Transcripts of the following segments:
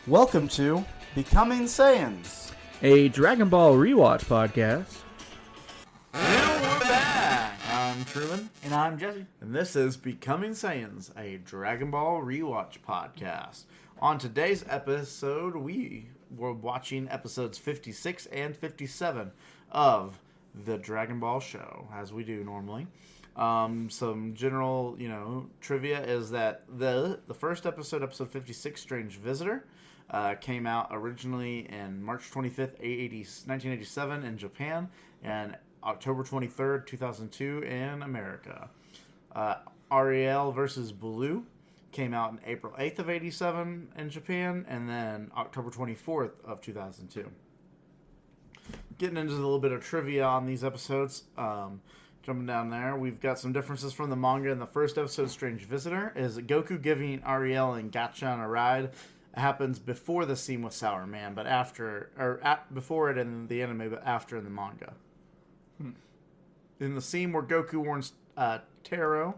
Welcome to Becoming Saiyans, a Dragon Ball rewatch podcast. And we're back. I'm Truman. And I'm Jesse. And this is Becoming Saiyans, a Dragon Ball rewatch podcast. On today's episode, we were watching episodes 56 and 57 of the Dragon Ball show, as we do normally. Some general, trivia is that the first episode 56, Strange Visitor, came out originally in March 25th, 1987 in Japan, and October 23rd, 2002 in America. Arale versus Blue came out on April 8th of 87 in Japan, and then October 24th of 2002. Getting into a little bit of trivia on these episodes. Jumping down there, we've got some differences from the manga. In the first episode, Strange Visitor, is Goku giving Arale and Gachan a ride. It happens before the scene with Sour Man, but before it in the anime, but after in the manga. In the scene where Goku warns Taro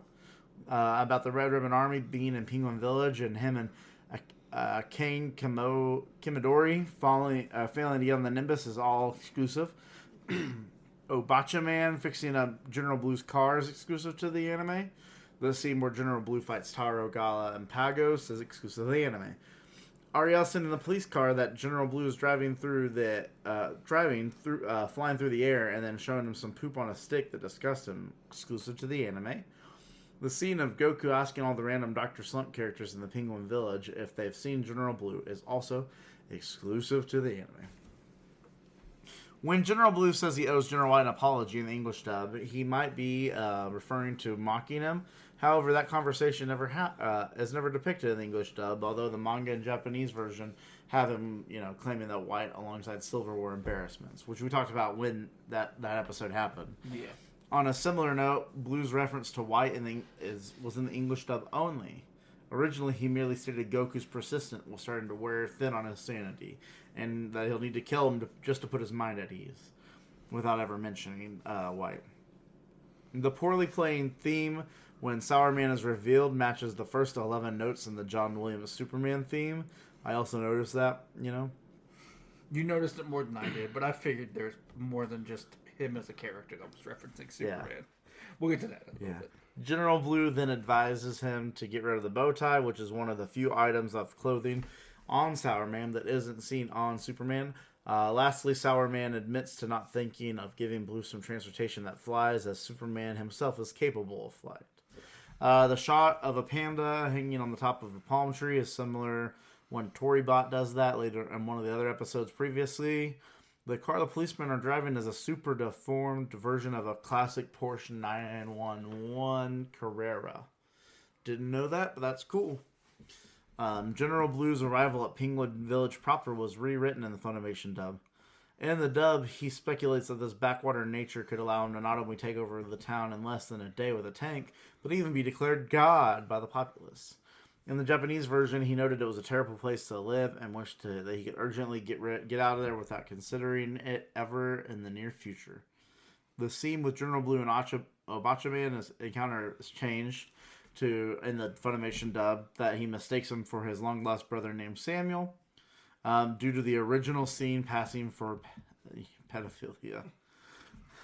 about the Red Ribbon Army being in Penguin Village, and him and Kane Kimidori failing to get on the Nimbus is all exclusive. Obacha Man fixing up General Blue's car is exclusive to the anime. The scene where General Blue fights Taro, Gala, and Pagos is exclusive to the anime. Ariel sitting in the police car that General Blue is flying through the air, and then showing him some poop on a stick that disgusts him, exclusive to the anime. The scene of Goku asking all the random Dr. Slump characters in the Penguin Village if they've seen General Blue is also exclusive to the anime. When General Blue says he owes General White an apology in the English dub, he might be referring to mocking him. However, that conversation is never depicted in the English dub, although the manga and Japanese version have him, claiming that White alongside Silver were embarrassments, which we talked about when that episode happened. Yeah. On a similar note, Blue's reference to White was in the English dub only. Originally, he merely stated Goku's persistent was starting to wear thin on his sanity, and that he'll need to kill him just to put his mind at ease, without ever mentioning White. The poorly playing theme when Sour Man is revealed matches the first 11 notes in the John Williams Superman theme. I also noticed that, You noticed it more than I did, but I figured there's more than just him as a character that was referencing Superman. Yeah. We'll get to that in a little bit. General Blue then advises him to get rid of the bow tie, which is one of the few items of clothing on Sour Man that isn't seen on Superman. Lastly, Sour Man admits to not thinking of giving Blue some transportation that flies, as Superman himself is capable of flight. The shot of a panda hanging on the top of a palm tree is similar when Toribot does that later in one of the other episodes previously. The car the policemen are driving is a super deformed version of a classic Porsche 911 Carrera. Didn't know that, but that's cool. General Blue's arrival at Penguin Village proper was rewritten in the Funimation dub. In the dub, he speculates that this backwater nature could allow him to not only take over the town in less than a day with a tank, but even be declared God by the populace. In the Japanese version, he noted it was a terrible place to live and wished that he could urgently get out of there without considering it ever in the near future. The scene with General Blue and Obacha Man encounter is changed to, in the Funimation dub, that he mistakes him for his long-lost brother named Samuel, due to the original scene passing for pedophilia.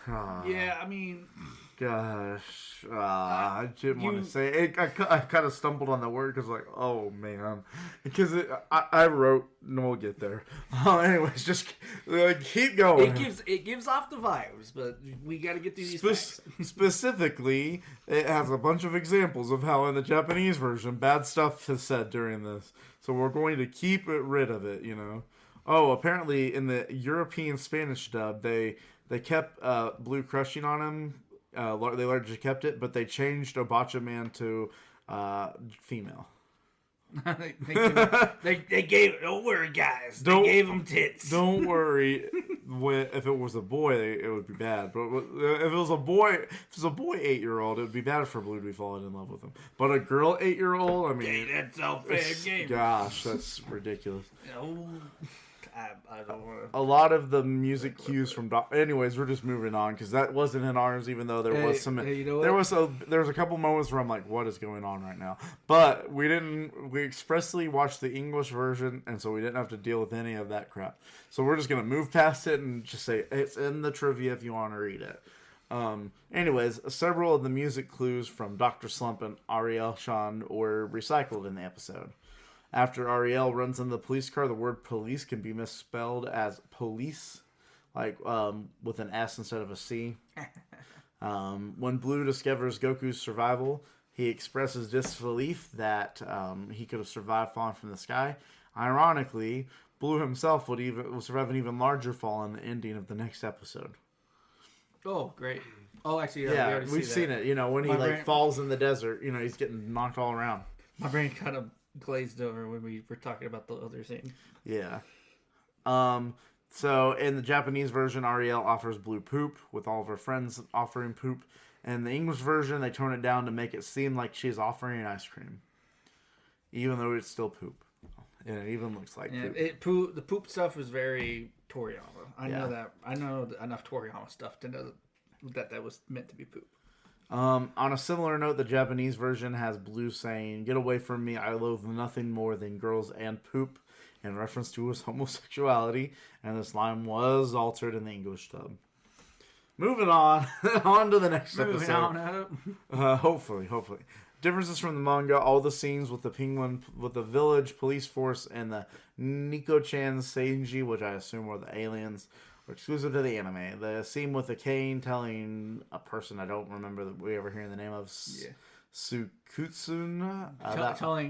Yeah, I mean... Gosh, I didn't want to say it. I kind of stumbled on the word because, oh man, because I wrote. No, we'll get there. Anyways, just keep going. It gives off the vibes, but we got to get through these facts. Specifically, it has a bunch of examples of how in the Japanese version bad stuff is said during this, so we're going to keep rid of it. Oh, apparently in the European Spanish dub, they kept Blue crushing on him. They largely kept it, but they changed Obacha Man to female. they gave. Don't worry, guys. They gave him tits. Don't worry. If it was a boy, it would be bad. But if it was a boy, 8-year-old, it would be bad for Blue to be falling in love with him. But a girl 8-year-old, I mean, that's all fair game. Gosh, that's ridiculous. I don't want to. A lot of the music cues from anyways, we're just moving on because that wasn't in ours, even though there was some. Hey, you know what? There was a couple moments where I'm like, what is going on right now? But we expressly watched the English version, and so we didn't have to deal with any of that crap. So we're just gonna move past it and just say it's in the trivia if you want to read it. Anyways, several of the music clues from Dr. Slump and Ariel Shawn were recycled in the episode. After Ariel runs into the police car, the word police can be misspelled as police, like with an S instead of a C. When Blue discovers Goku's survival, he expresses disbelief that he could have survived falling from the sky. Ironically, Blue himself will survive an even larger fall in the ending of the next episode. Oh, great. Oh, actually, yeah, we've seen it. You know, when he falls in the desert, you know, he's getting knocked all around. My brain kind of glazed over when we were talking about the other scene. Yeah. So in the Japanese version, Ariel offers Blue poop, with all of her friends offering poop. In the English version, they tone it down to make it seem like she's offering ice cream, even though it's still poop. And it even looks like poop. The poop stuff is very Toriyama. I know that. I know enough Toriyama stuff to know that was meant to be poop. On a similar note, the Japanese version has Blue saying, "Get away from me, I loathe nothing more than girls and poop," in reference to his homosexuality, and this line was altered in the English dub. Moving on, on to the next episode. Hopefully. Differences from the manga: all the scenes with the village police force and the Niko-chan Seiji, which I assume were the aliens, were exclusive to the anime. The scene with the cane telling a person I don't remember that we ever hearing the name of, Sukutsun,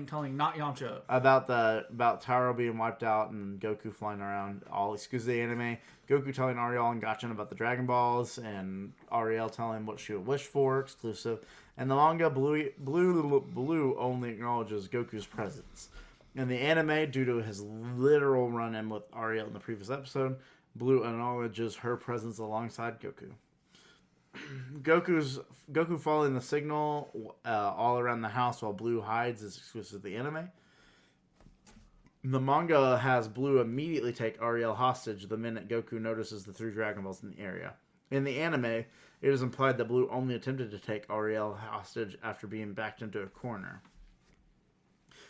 telling not Yamcha about Taro being wiped out and Goku flying around, all exclusive to the anime. Goku telling Ariel and Gachin about the Dragon Balls, and Ariel telling what she would wish for, exclusive. And the manga, Blue only acknowledges Goku's presence. In the anime, due to his literal run-in with Ariel in the previous episode, Blue acknowledges her presence alongside Goku. Goku following the signal all around the house while Blue hides is exclusive to the anime. The manga has Blue immediately take Ariel hostage the minute Goku notices the 3 Dragon Balls in the area. In the anime, it is implied that Blue only attempted to take Ariel hostage after being backed into a corner.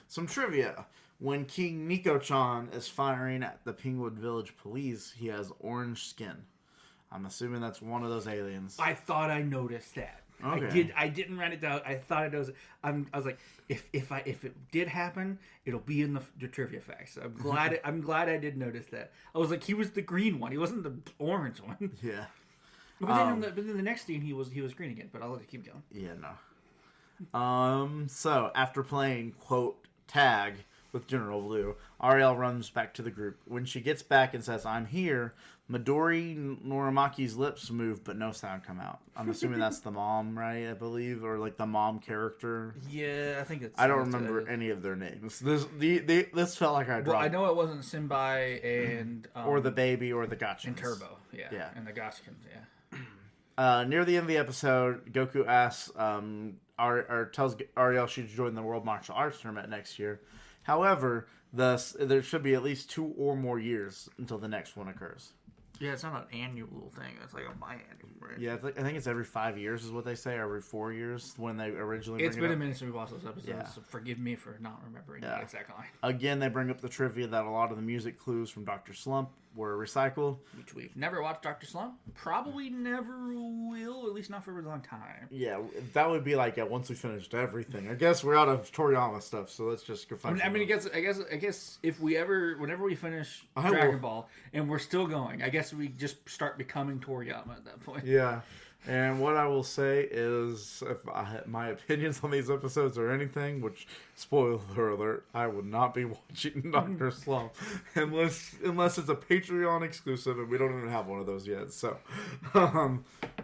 Some trivia. When King Niko-chan is firing at the Penguin Village police, he has orange skin. I'm assuming that's one of those aliens. I thought I noticed that. Okay. I didn't write it down. I thought I noticed. I was like, if it did happen, it'll be in the trivia facts. I'm glad. I'm glad I did notice that. I was like, he was the green one. He wasn't the orange one. Yeah. But then in the next scene, he was green again. But I'll let you keep going. Yeah, no. So after playing quote tag with General Blue, Ariel runs back to the group. When she gets back and says, "I'm here," Midori Noramaki's lips move, but no sound come out. I'm assuming that's the mom, right? I believe, or like the mom character. Yeah, I think it's. I don't remember any of their names. This felt like I dropped. Well, I know it wasn't Simbai and or the baby or the Gachins. And Turbo, yeah, and the Gachins, Near the end of the episode, Goku asks, tells Ariel she should join the World Martial Arts Tournament next year. However, thus there should be at least 2 or more years until the next one occurs. Yeah, it's not an annual thing. It's like a biannual, right? Yeah, I think it's every 5 years is what they say, or every 4 years when they originally It's been a minute since we watched those episodes, so forgive me for not remembering the exact line. Again, they bring up the trivia that a lot of the music clues from Dr. Slump were recycled. Which we've never watched Dr. Slump. Probably never will, at least not for a long time. Yeah, that would be like once we finished everything. I guess we're out of Toriyama stuff, so let's just go find I guess if whenever we finish Dragon Ball and we're still going, I guess we just start becoming Toriyama at that point. Yeah. And what I will say is, if my opinions on these episodes are anything, which, spoiler alert, I would not be watching Dr. Slump unless it's a Patreon exclusive, and we don't even have one of those yet. So,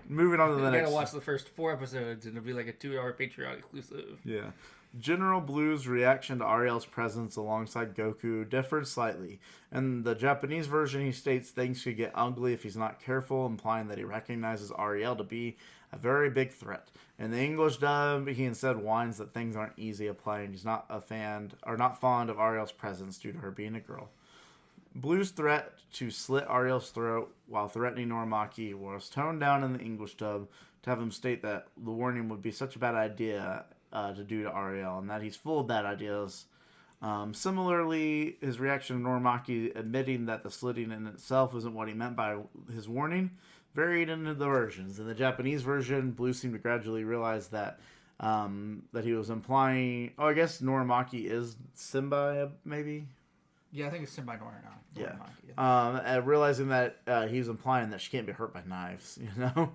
moving on to the next. You gotta watch the first 4 episodes, and it'll be like a 2-hour Patreon exclusive. Yeah. General Blue's reaction to Ariel's presence alongside Goku differed slightly. In the Japanese version, he states things could get ugly if he's not careful, implying that he recognizes Ariel to be a very big threat. In the English dub, he instead whines that things aren't easy to play, and he's not fond of Ariel's presence due to her being a girl. Blue's threat to slit Ariel's throat while threatening Norimaki was toned down in the English dub to have him state that the warning would be such a bad idea to do to Ariel, and that he's full of bad ideas. Similarly, his reaction to Norimaki admitting that the slitting in itself isn't what he meant by his warning varied into the versions. In the Japanese version, Blue seemed to gradually realize that he was implying... Oh, I guess Norimaki is Simba, maybe? Yeah, I think it's Senbai Norimaki. Yeah. Realizing that he was implying that she can't be hurt by knives, you know?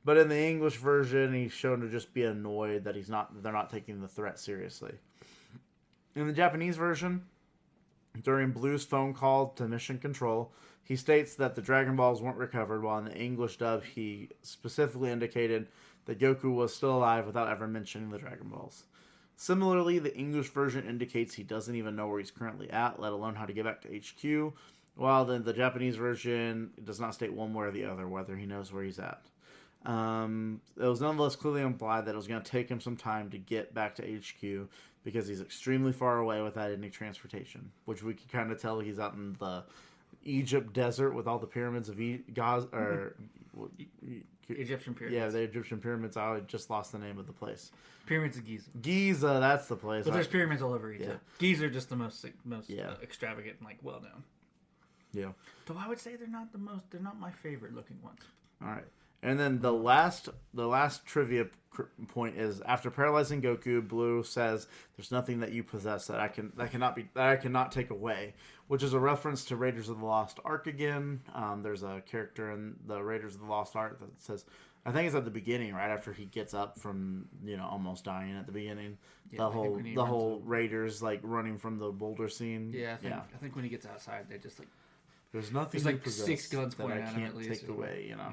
But in the English version, he's shown to just be annoyed that they're not taking the threat seriously. In the Japanese version, during Blue's phone call to Mission Control, he states that the Dragon Balls weren't recovered, while in the English dub, he specifically indicated that Goku was still alive without ever mentioning the Dragon Balls. Similarly, the English version indicates he doesn't even know where he's currently at, let alone how to get back to HQ, while the Japanese version does not state one way or the other whether he knows where he's at. It was nonetheless clearly implied that it was going to take him some time to get back to HQ because he's extremely far away without any transportation, which we can kind of tell he's out in the Egypt desert with all the pyramids of Egyptian pyramids. Yeah, the Egyptian pyramids. I just lost the name of the place. Pyramids of Giza. Giza, that's the place. But there's pyramids all over Egypt. Yeah. Giza are just the most extravagant and well known. Yeah. Though I would say they're not my favorite looking ones. All right. And then the last trivia point is after paralyzing Goku, Blue says, "There's nothing that you possess that I cannot take away," which is a reference to Raiders of the Lost Ark again. There's a character in the Raiders of the Lost Ark that says, I think it's at the beginning, right after he gets up from almost dying at the beginning. Yeah, the whole Raiders running from the boulder scene. Yeah, I think when he gets outside, they just there's nothing there's you possess 6 guns that pointing I at him can't at least. take away. Yeah.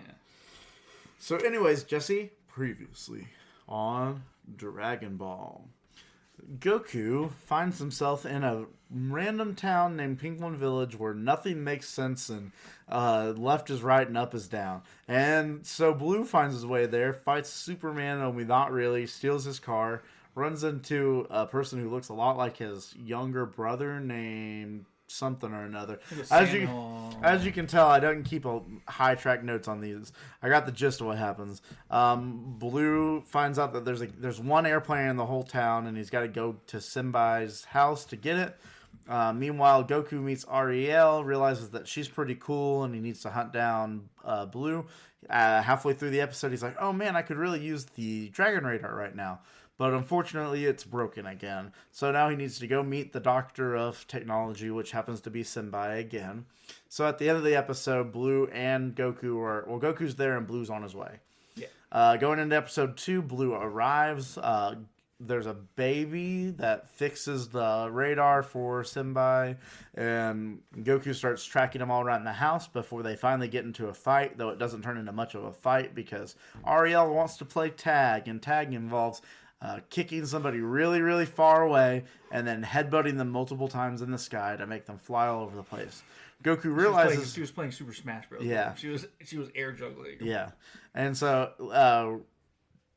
So, anyways, Jesse, previously on Dragon Ball, Goku finds himself in a random town named Pinkland Village where nothing makes sense and left is right and up is down. And so Blue finds his way there, fights Superman, only not really, steals his car, runs into a person who looks a lot like his younger brother named something or another. As you can tell, I don't keep a high track notes on these. I got the gist of what happens. Blue finds out that there's one airplane in the whole town, and he's got to go to Simbai's house to get it. Meanwhile, Goku meets Ariel, realizes that she's pretty cool, and he needs to hunt down Blue. Halfway through the episode, he's like, "Oh man, I could really use the Dragon Radar right now." But unfortunately, it's broken again. So now he needs to go meet the Doctor of Technology, which happens to be Simbai again. So at the end of the episode, Blue and Goku Goku's there and Blue's on his way. Yeah. Going into episode 2, Blue arrives. There's a baby that fixes the radar for Simbai, and Goku starts tracking them all around the house before they finally get into a fight, though it doesn't turn into much of a fight because Ariel wants to play tag, and tag involves kicking somebody really, really far away and then headbutting them multiple times in the sky to make them fly all over the place. Goku realizes she was playing Super Smash Bros. Yeah, she was air juggling. Yeah, and so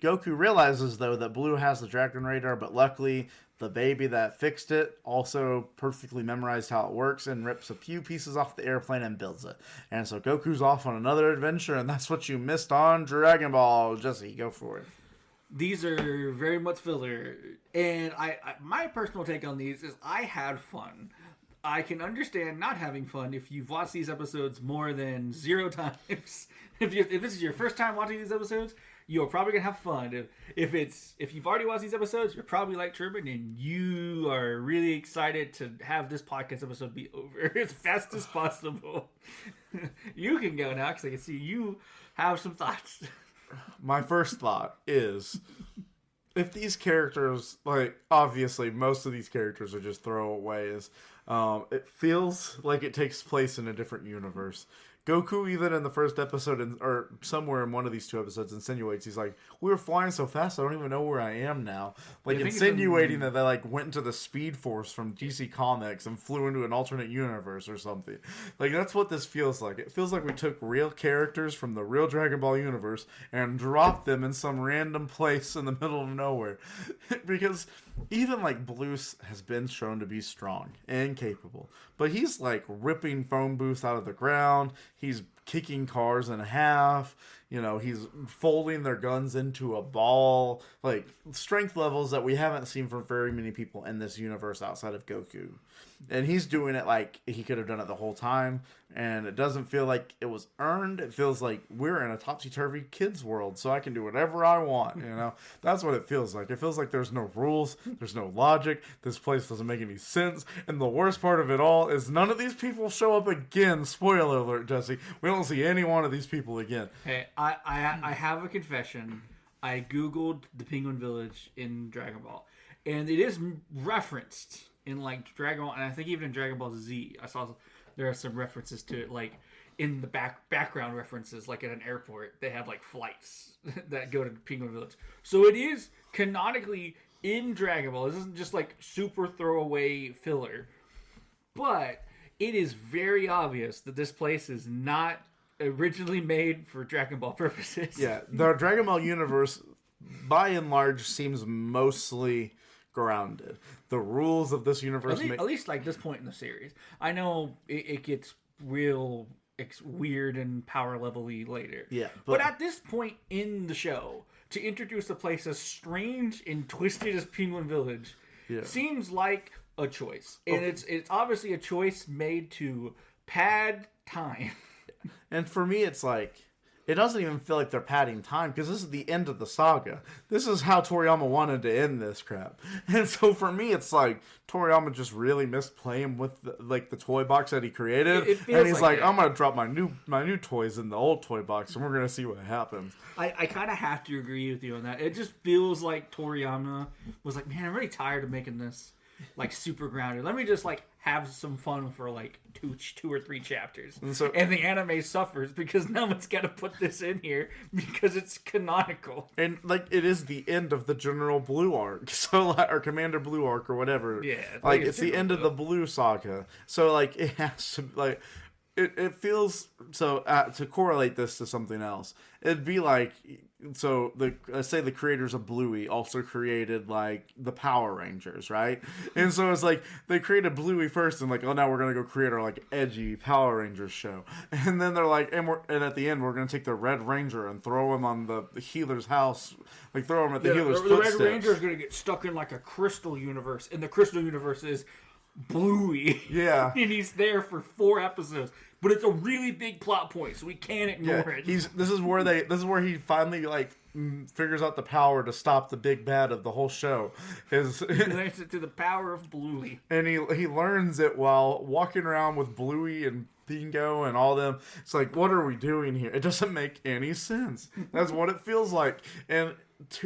Goku realizes though that Blue has the Dragon Radar, but luckily the baby that fixed it also perfectly memorized how it works and rips a few pieces off the airplane and builds it. And so Goku's off on another adventure, and that's what you missed on Dragon Ball. Jesse, go for it. These are very much filler, and I my personal take on these is I had fun. I can understand not having fun if you've watched these episodes more than 0 times. If this is your first time watching these episodes, you're probably gonna have fun. If you've already watched these episodes, you're probably like Truman, and you are really excited to have this podcast episode be over as fast as possible. You can go now because I can see you have some thoughts. My first thought is, if these characters, obviously most of these characters are just throwaways, it feels like it takes place in a different universe. Goku, even in the first episode, or somewhere in one of these two episodes, insinuates, he's like, we were flying so fast, I don't even know where I am now. Like, insinuating that they, like, went into the Speed Force from DC Comics and flew into an alternate universe or something. Like, that's what this feels like. It feels like we took real characters from the real Dragon Ball universe and dropped them in some random place in the middle of nowhere. Because even, like, Blue has been shown to be strong and capable. But he's, like, ripping phone booths out of the ground. He's kicking cars in half. You know, he's folding their guns into a ball. Like, strength levels that we haven't seen from very many people in this universe outside of Goku. And he's doing it like he could have done it the whole time. And it doesn't feel like it was earned. It feels like we're in a topsy-turvy kids world, so I can do whatever I want, you know? That's what it feels like. It feels like there's no rules. There's no logic. This place doesn't make any sense. And the worst part of it all is none of these people show up again. Spoiler alert, Jesse. We don't see any one of these people again. Hey, I have a confession. I Googled the Penguin Village in Dragon Ball, and it is referenced in, like, Dragon Ball, and I think even in Dragon Ball Z, I saw there are some references to it, like, in the background references, like at an airport, they have, like, flights that go to Penguin Village. So it is canonically in Dragon Ball. This isn't just, like, super throwaway filler. But it is very obvious that this place is not originally made for Dragon Ball purposes. Yeah, the Dragon Ball universe, by and large, seems mostly grounded. The rules of this universe at least like this point in the series. I know it gets real weird and power level-y later. Yeah, but at this point in the show, to introduce a place as strange and twisted as Penguin Village seems like a choice. And it's obviously a choice made to pad time. And for me, it's like, it doesn't even feel like they're padding time, because this is the end of the saga. This is how Toriyama wanted to end this crap. And so for me, it's like, Toriyama just really missed playing with the toy box that he created. And he's like, I'm going to drop my new toys in the old toy box, and we're going to see what happens. I kind of have to agree with you on that. It just feels like Toriyama was like, man, I'm really tired of making this, like, super grounded. Let me just, like, have some fun for, like, two or three chapters. And the anime suffers because no one's got to put this in here because it's canonical. And, like, it is the end of the General Blue arc. So, like, or Commander Blue arc or whatever. Yeah. Like, it's the end of the Blue saga. So, like, it has to, like, it feels, so, to correlate this to something else, it'd be like, so say the creators of Bluey also created, like, the Power Rangers, right? And so it's like they created Bluey first, and like, oh, now we're gonna go create our, like, edgy Power Rangers show. And then they're like, and at the end we're gonna take the Red Ranger and throw him on the healer's house, like throw him at the healer's footsteps. The Red Ranger is gonna get stuck in, like, a crystal universe, and the crystal universe is Bluey. Yeah. And he's there for 4 episodes. But it's a really big plot point, so we can't ignore it. This is where he finally, like, figures out the power to stop the big bad of the whole show. He learns it to the power of Bluey. And he learns it while walking around with Bluey and Bingo and all them. It's like, what are we doing here? It doesn't make any sense. That's what it feels like. And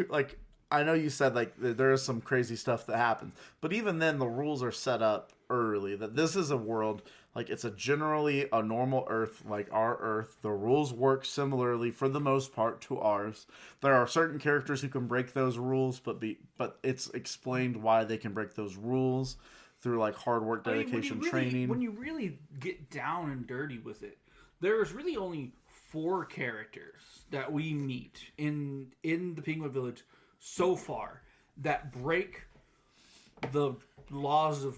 like, I know you said, like, there is some crazy stuff that happens, but even then the rules are set up early that this is a world, like, it's generally a normal Earth, like our Earth. The rules work similarly for the most part to ours. There are certain characters who can break those rules, but it's explained why they can break those rules through, like, hard work, dedication, training. When you really get down and dirty with it, there's really only 4 characters that we meet in the Penguin Village so far that break the laws of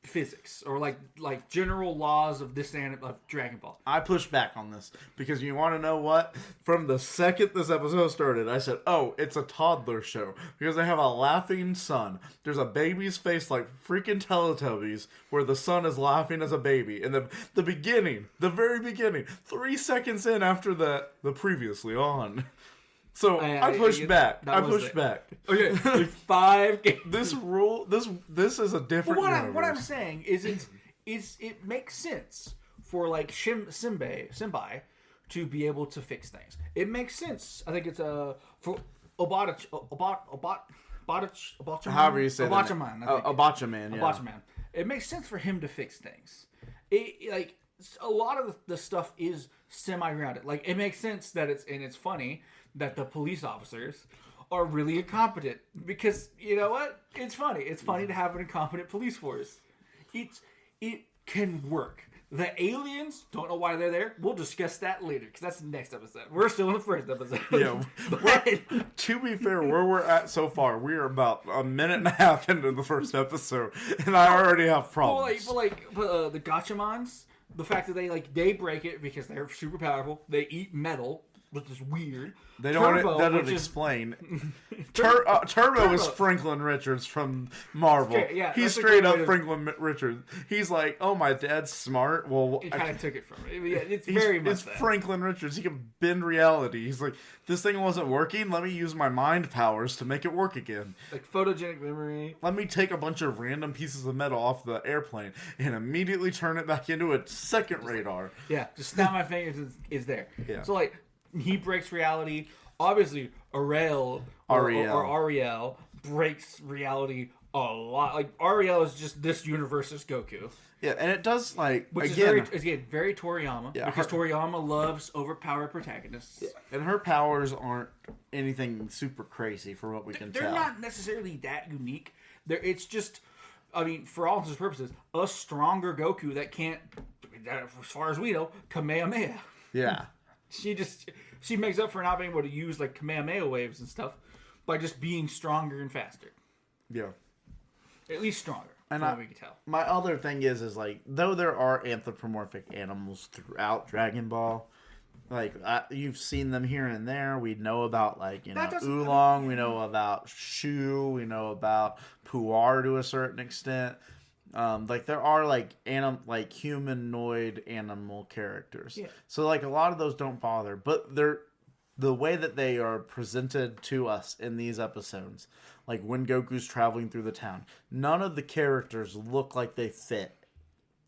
physics, or like general laws of of Dragon Ball. I pushed back on this because you want to know what? From the second this episode started, I said, oh, it's a toddler show because they have a laughing son. There's a baby's face like freaking Teletubbies where the son is laughing as a baby. And the beginning, the very beginning, 3 seconds in after the previously on. So I pushed back. I pushed back. Okay, there's 5 games. This is a different universe. What I'm saying is it makes sense for, like, Simbai to be able to fix things. It makes sense. I think it's for Obachaman. However you say Obachaman. Obachaman, yeah. Obachaman. It makes sense for him to fix things. a lot of the stuff is semi-grounded. Like, it makes sense that it's funny that the police officers are really incompetent because, you know what? It's funny. It's funny to have an incompetent police force. It can work. The aliens, don't know why they're there. We'll discuss that later because that's the next episode. We're still in the first episode. Yeah, to be fair, where we're at so far, we are about a minute and a half into the first episode, and I already have problems. But the Gachamons, the fact that they break it because they're super powerful. They eat metal, which is weird. They don't. That doesn't explain. Turbo is Franklin Richards from Marvel. Yeah, he's straight up Franklin Richards. He's like, oh, my dad's smart. Well, he kind of took it from him. Yeah, it's very much. It's Franklin Richards. He can bend reality. He's like, this thing wasn't working. Let me use my mind powers to make it work again. Like photogenic memory. Let me take a bunch of random pieces of metal off the airplane and immediately turn it back into a second radar. Yeah, just snap my fingers is there. Yeah. So like. He breaks reality. Obviously, Arale or Ariel breaks reality a lot. Like, Ariel is just this universe's Goku. Yeah, and it does, like, Which is very Toriyama. Yeah, because Toriyama loves overpowered protagonists. Yeah, and her powers aren't anything super crazy for what we can tell. They're not necessarily that unique. It's just, I mean, for all intents and purposes, a stronger Goku that can't, as far as we know, Kamehameha. Yeah. She makes up for not being able to use like Kamehameha waves and stuff by just being stronger and faster. Yeah. At least stronger. And from what we can tell. My other thing is like, though there are anthropomorphic animals throughout Dragon Ball, like you've seen them here and there. We know about like Oolong. We know about Shu. We know about Puar to a certain extent. Like there are like humanoid animal characters. Yeah. So like a lot of those don't bother, but the way that they are presented to us in these episodes, like when Goku's traveling through the town, none of the characters look like they fit.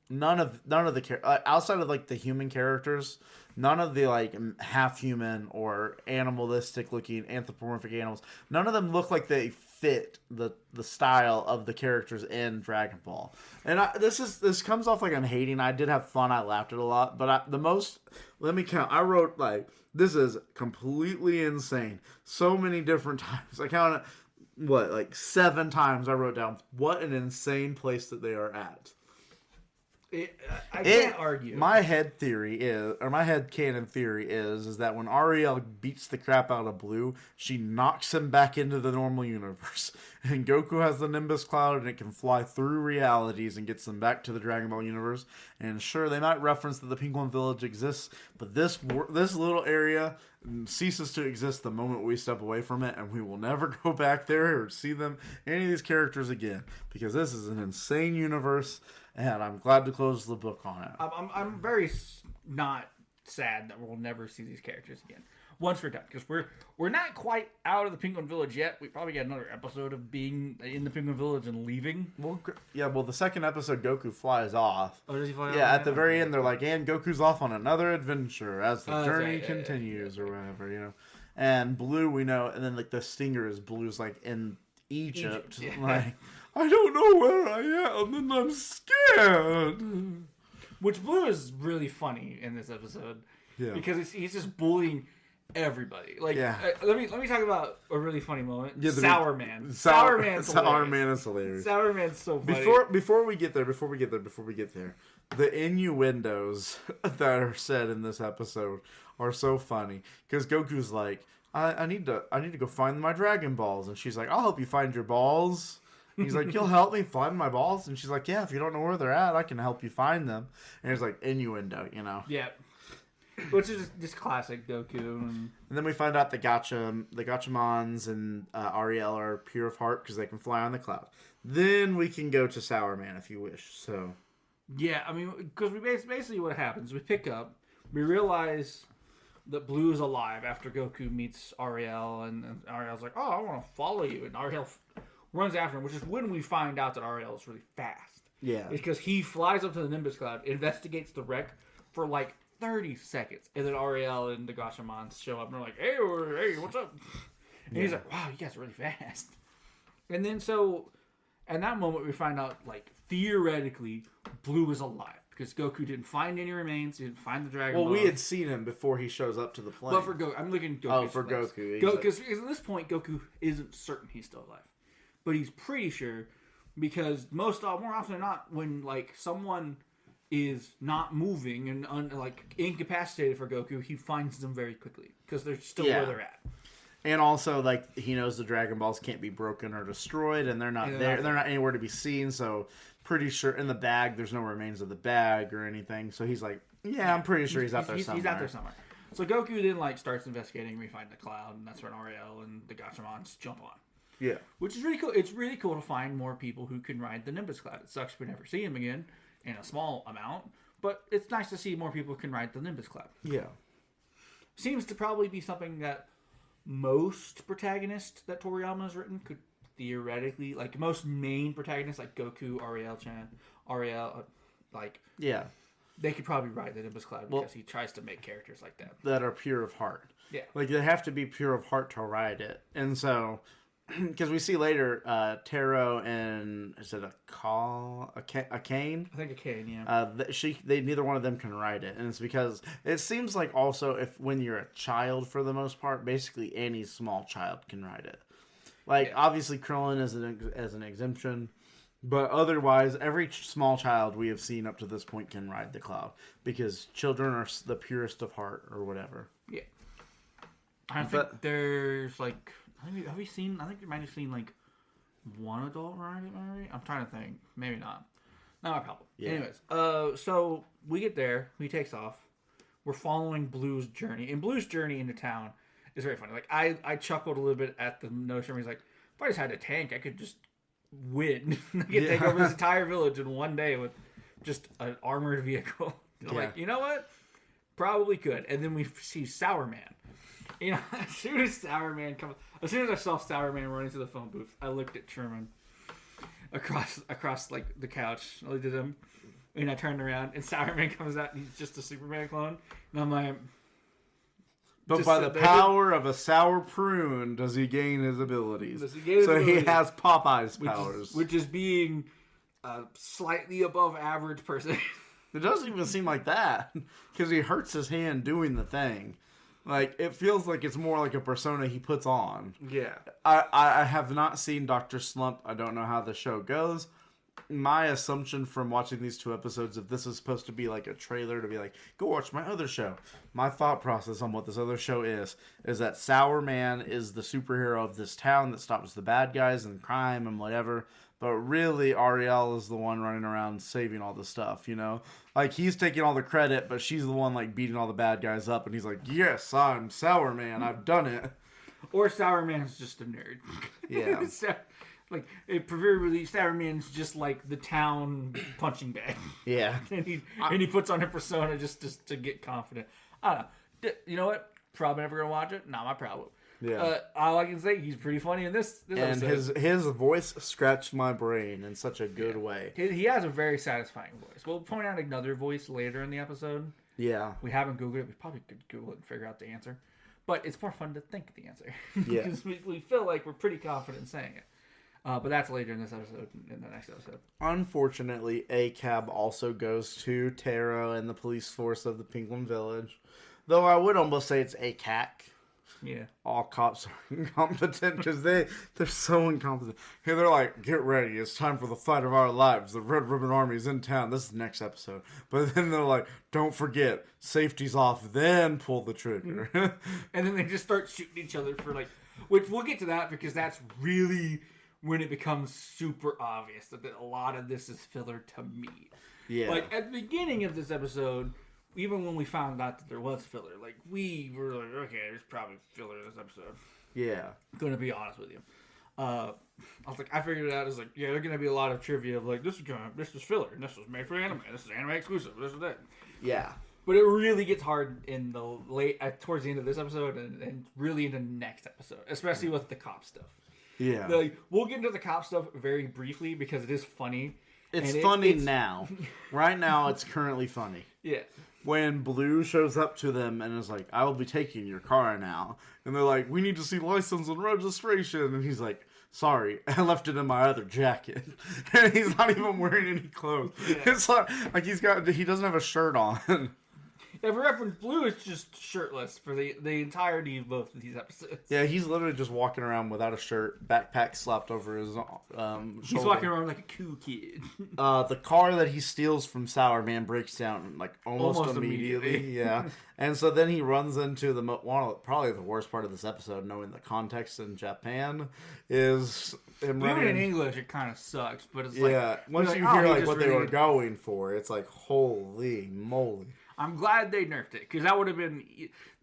None of the outside of like the human characters, none of the like half human or animalistic looking anthropomorphic animals, none of them look like they fit the style of the characters in Dragon Ball. And this comes off like I'm hating. I did have fun. I laughed at a lot, but let me count. I wrote like, this is completely insane. So many different times. I counted like 7 times. I wrote down what an insane place that they are at. I can't argue. My head canon theory is that when Ariel beats the crap out of Blue, she knocks him back into the normal universe. And Goku has the Nimbus Cloud and it can fly through realities and gets them back to the Dragon Ball universe. And sure, they might reference that the Penguin Village exists, but this little area ceases to exist the moment we step away from it, and we will never go back there or see any of these characters again, because this is an insane universe. And I'm glad to close the book on it. I'm very not sad that we'll never see these characters again once we're done, because we're not quite out of the Penguin Village yet. We probably got another episode of being in the Penguin Village and leaving. Well, the second episode, Goku flies off. Oh, does he fly off? Yeah, at the very end, they're like, and Goku's off on another adventure as the journey continues, or whatever, you know. And Blue, we know, and then like the stinger is Blue's like in Egypt. Yeah. Like, I don't know where I am, and I'm scared. Which Blue is really funny in this episode, because he's just bullying everybody. Like, let me talk about a really funny moment. Yeah, Sour Man. Sour Man is hilarious. Sour Man's so funny. Before we get there, the innuendos that are said in this episode are so funny, because Goku's like, I need to go find my Dragon Balls, and she's like, I'll help you find your balls. He's like, you'll help me find my balls? And she's like, yeah, if you don't know where they're at, I can help you find them. And it's like innuendo, you know? Yeah. Which is just classic Goku. And then we find out the Gachamons and Ariel are pure of heart because they can fly on the cloud. Then we can go to Sour Man if you wish. So, yeah, I mean, because basically what happens, we pick up, we realize that Blue is alive after Goku meets Ariel, and Ariel's like, oh, I want to follow you. And Ariel runs after him, which is when we find out that Ariel is really fast. Yeah. Because he flies up to the Nimbus Cloud, investigates the wreck for like 30 seconds, and then Ariel and the Gachamons show up, and they're like, hey, what's up? And he's like, wow, you guys are really fast. And then so, at that moment, we find out, like, theoretically, Blue is alive. because Goku didn't find any remains. He didn't find the Dragon Well, Ball. we had seen him before he shows up to the plane. But for Goku, I'm looking at Goku. Oh, for Goku. Because at this point, Goku isn't certain he's still alive. But he's pretty sure, because more often than not, when like someone is not moving and incapacitated for Goku, he finds them very quickly because they're still where they're at. And also, like, he knows the Dragon Balls can't be broken or destroyed, and they're not there. They're not anywhere to be seen, so pretty sure in the bag, there's no remains of the bag or anything. So he's like, I'm pretty sure he's out there somewhere. He's out there somewhere. So Goku then, like, starts investigating. We find the cloud, and that's when Arale and the Gachamons jump on. Yeah. Which is really cool. It's really cool to find more people who can ride the Nimbus Cloud. It sucks we never see him again in a small amount, but it's nice to see more people who can ride the Nimbus Cloud. Yeah. Seems to probably be something that most protagonists that Toriyama has written could theoretically, like most main protagonists like Goku, Ariel, they could probably ride the Nimbus Cloud because he tries to make characters like that. That are pure of heart. Yeah. Like, they have to be pure of heart to ride it. And so, because we see later, Taro and, is it a cane? I think a cane, yeah. They neither one of them can ride it, and it's because it seems like also when you're a child for the most part, basically any small child can ride it. Like obviously Krillin is an exemption, but otherwise every small child we have seen up to this point can ride the cloud because children are the purest of heart or whatever. Yeah, I think there's like. Have we seen? I think you might have seen like one adult ride it. Maybe I'm trying to think. Maybe not. Not my problem. Yeah. Anyways, so we get there. He takes off. We're following Blue's journey, and Blue's journey into town is very funny. Like I chuckled a little bit at the notion where he's like, if I just had a tank, I could just win. I could take over this entire village in one day with just an armored vehicle. Like, you know what? Probably could. And then we see Sour Man. You know, as soon as I saw Sour Man running to the phone booth, I looked at Truman across like the couch. I looked at him, and I turned around, and Sour Man comes out, and he's just a Superman clone. And I'm like, but by the power of a sour prune, does he gain his abilities? He has Popeye's powers, which is being a slightly above average person. It doesn't even seem like that because he hurts his hand doing the thing. Like, it feels like it's more like a persona he puts on. Yeah. I have not seen Dr. Slump. I don't know how the show goes. My assumption from watching these 2 episodes, if this is supposed to be like a trailer to be like, go watch my other show. My thought process on what this other show is that Sour Man is the superhero of this town that stops the bad guys and crime and whatever. But really, Ariel is the one running around saving all the stuff, you know? Like, he's taking all the credit, but she's the one, like, beating all the bad guys up. And he's like, yes, I'm Sour Man. I've done it. Or Sour Man's just a nerd. Yeah. Like, proverbially, Sour Man's just, like, the town punching bag. Yeah. and he puts on a persona just to get confident. I don't know. You know what? Probably never going to watch it. Not my problem. Yeah. All I can say, he's pretty funny in this and episode. His voice scratched my brain in such a good way. He has a very satisfying voice. We'll point out another voice later in the episode. Yeah. We haven't Googled it. We probably could Google it and figure out the answer. But it's more fun to think the answer. Yeah. Because we feel like we're pretty confident in saying it. But that's later in this episode, in the next episode. Unfortunately, ACAB also goes to Taro and the police force of the Penguin Village. Though I would almost say it's ACAC. Yeah. All cops are incompetent because they're so incompetent. Here they're like, get ready, it's time for the fight of our lives. The Red Ribbon Army's in town. This is the next episode. But then they're like, don't forget, safety's off, then pull the trigger. And then they just start shooting each other for like, which we'll get to that because that's really when it becomes super obvious that a lot of this is filler to me. Yeah. Like at the beginning of this episode, even when we found out that there was filler, like, we were like, okay, there's probably filler in this episode. Yeah. I'm going to be honest with you. I was like, I figured it out. It's like, yeah, there's going to be a lot of trivia of like, this is filler, and this was made for anime, this is anime exclusive, this is that. Yeah. But it really gets hard in the towards the end of this episode and really into the next episode, especially with the cop stuff. Yeah. We'll get into the cop stuff very briefly because it is funny. It's funny now. Right now, it's currently funny. Yeah. When Blue shows up to them and is like, I will be taking your car now. And they're like, we need to see license and registration. And he's like, sorry, I left it in my other jacket. And he's not even wearing any clothes. Yeah. It's like he doesn't have a shirt on. If we reference Blue, it's just shirtless for the entirety of both of these episodes. Yeah, he's literally just walking around without a shirt, backpack slapped over his He's shoulder. walking around like a cool kid. The car that he steals from Sour Man breaks down like almost immediately. Yeah, and so then he runs into probably the worst part of this episode, knowing the context in Japan is him Even running. in English, it kind of sucks, but it's like... Yeah, once you hear like what they were going for, it's like, holy moly. I'm glad they nerfed it, because that would have been...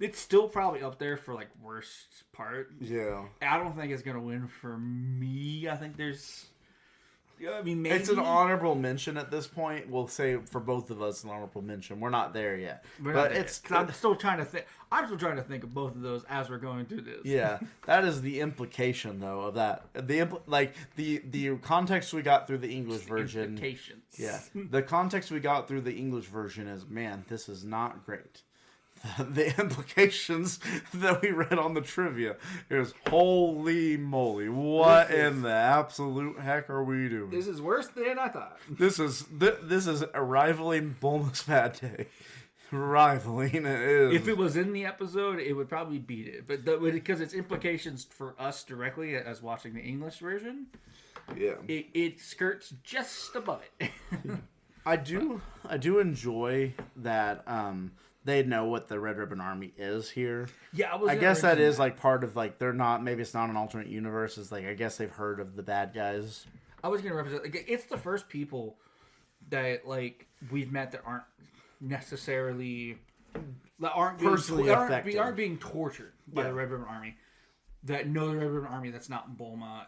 It's still probably up there for, like, worst part. Yeah. I don't think it's going to win for me. I think there's... I mean, maybe... It's an honorable mention at this point. We'll say for both of us an honorable mention. We're not there yet. I'm still trying to think... I'm still trying to think of both of those as we're going through this. Yeah, that is the implication, though, of that. The context we got through the English version. Implications. Yeah, the context we got through the English version is, man, this is not great. The implications that we read on the trivia is, holy moly, what in the absolute heck are we doing? This is worse than I thought. This is a rivaling Bulma's Bad Day. Rivaling it is. If it was in the episode, it would probably beat it. But because it's implications for us directly as watching the English version, yeah, it skirts just above it. I do enjoy that they know what the Red Ribbon Army is here. Yeah, I guess that is like part of like they're not, maybe it's not an alternate universe. It's like I guess they've heard of the bad guys. I was gonna represent like it's the first people that like we've met that aren't necessarily Personally affected. aren't being tortured by the Red Ribbon Army. That know the Red Ribbon Army. That's not Bulma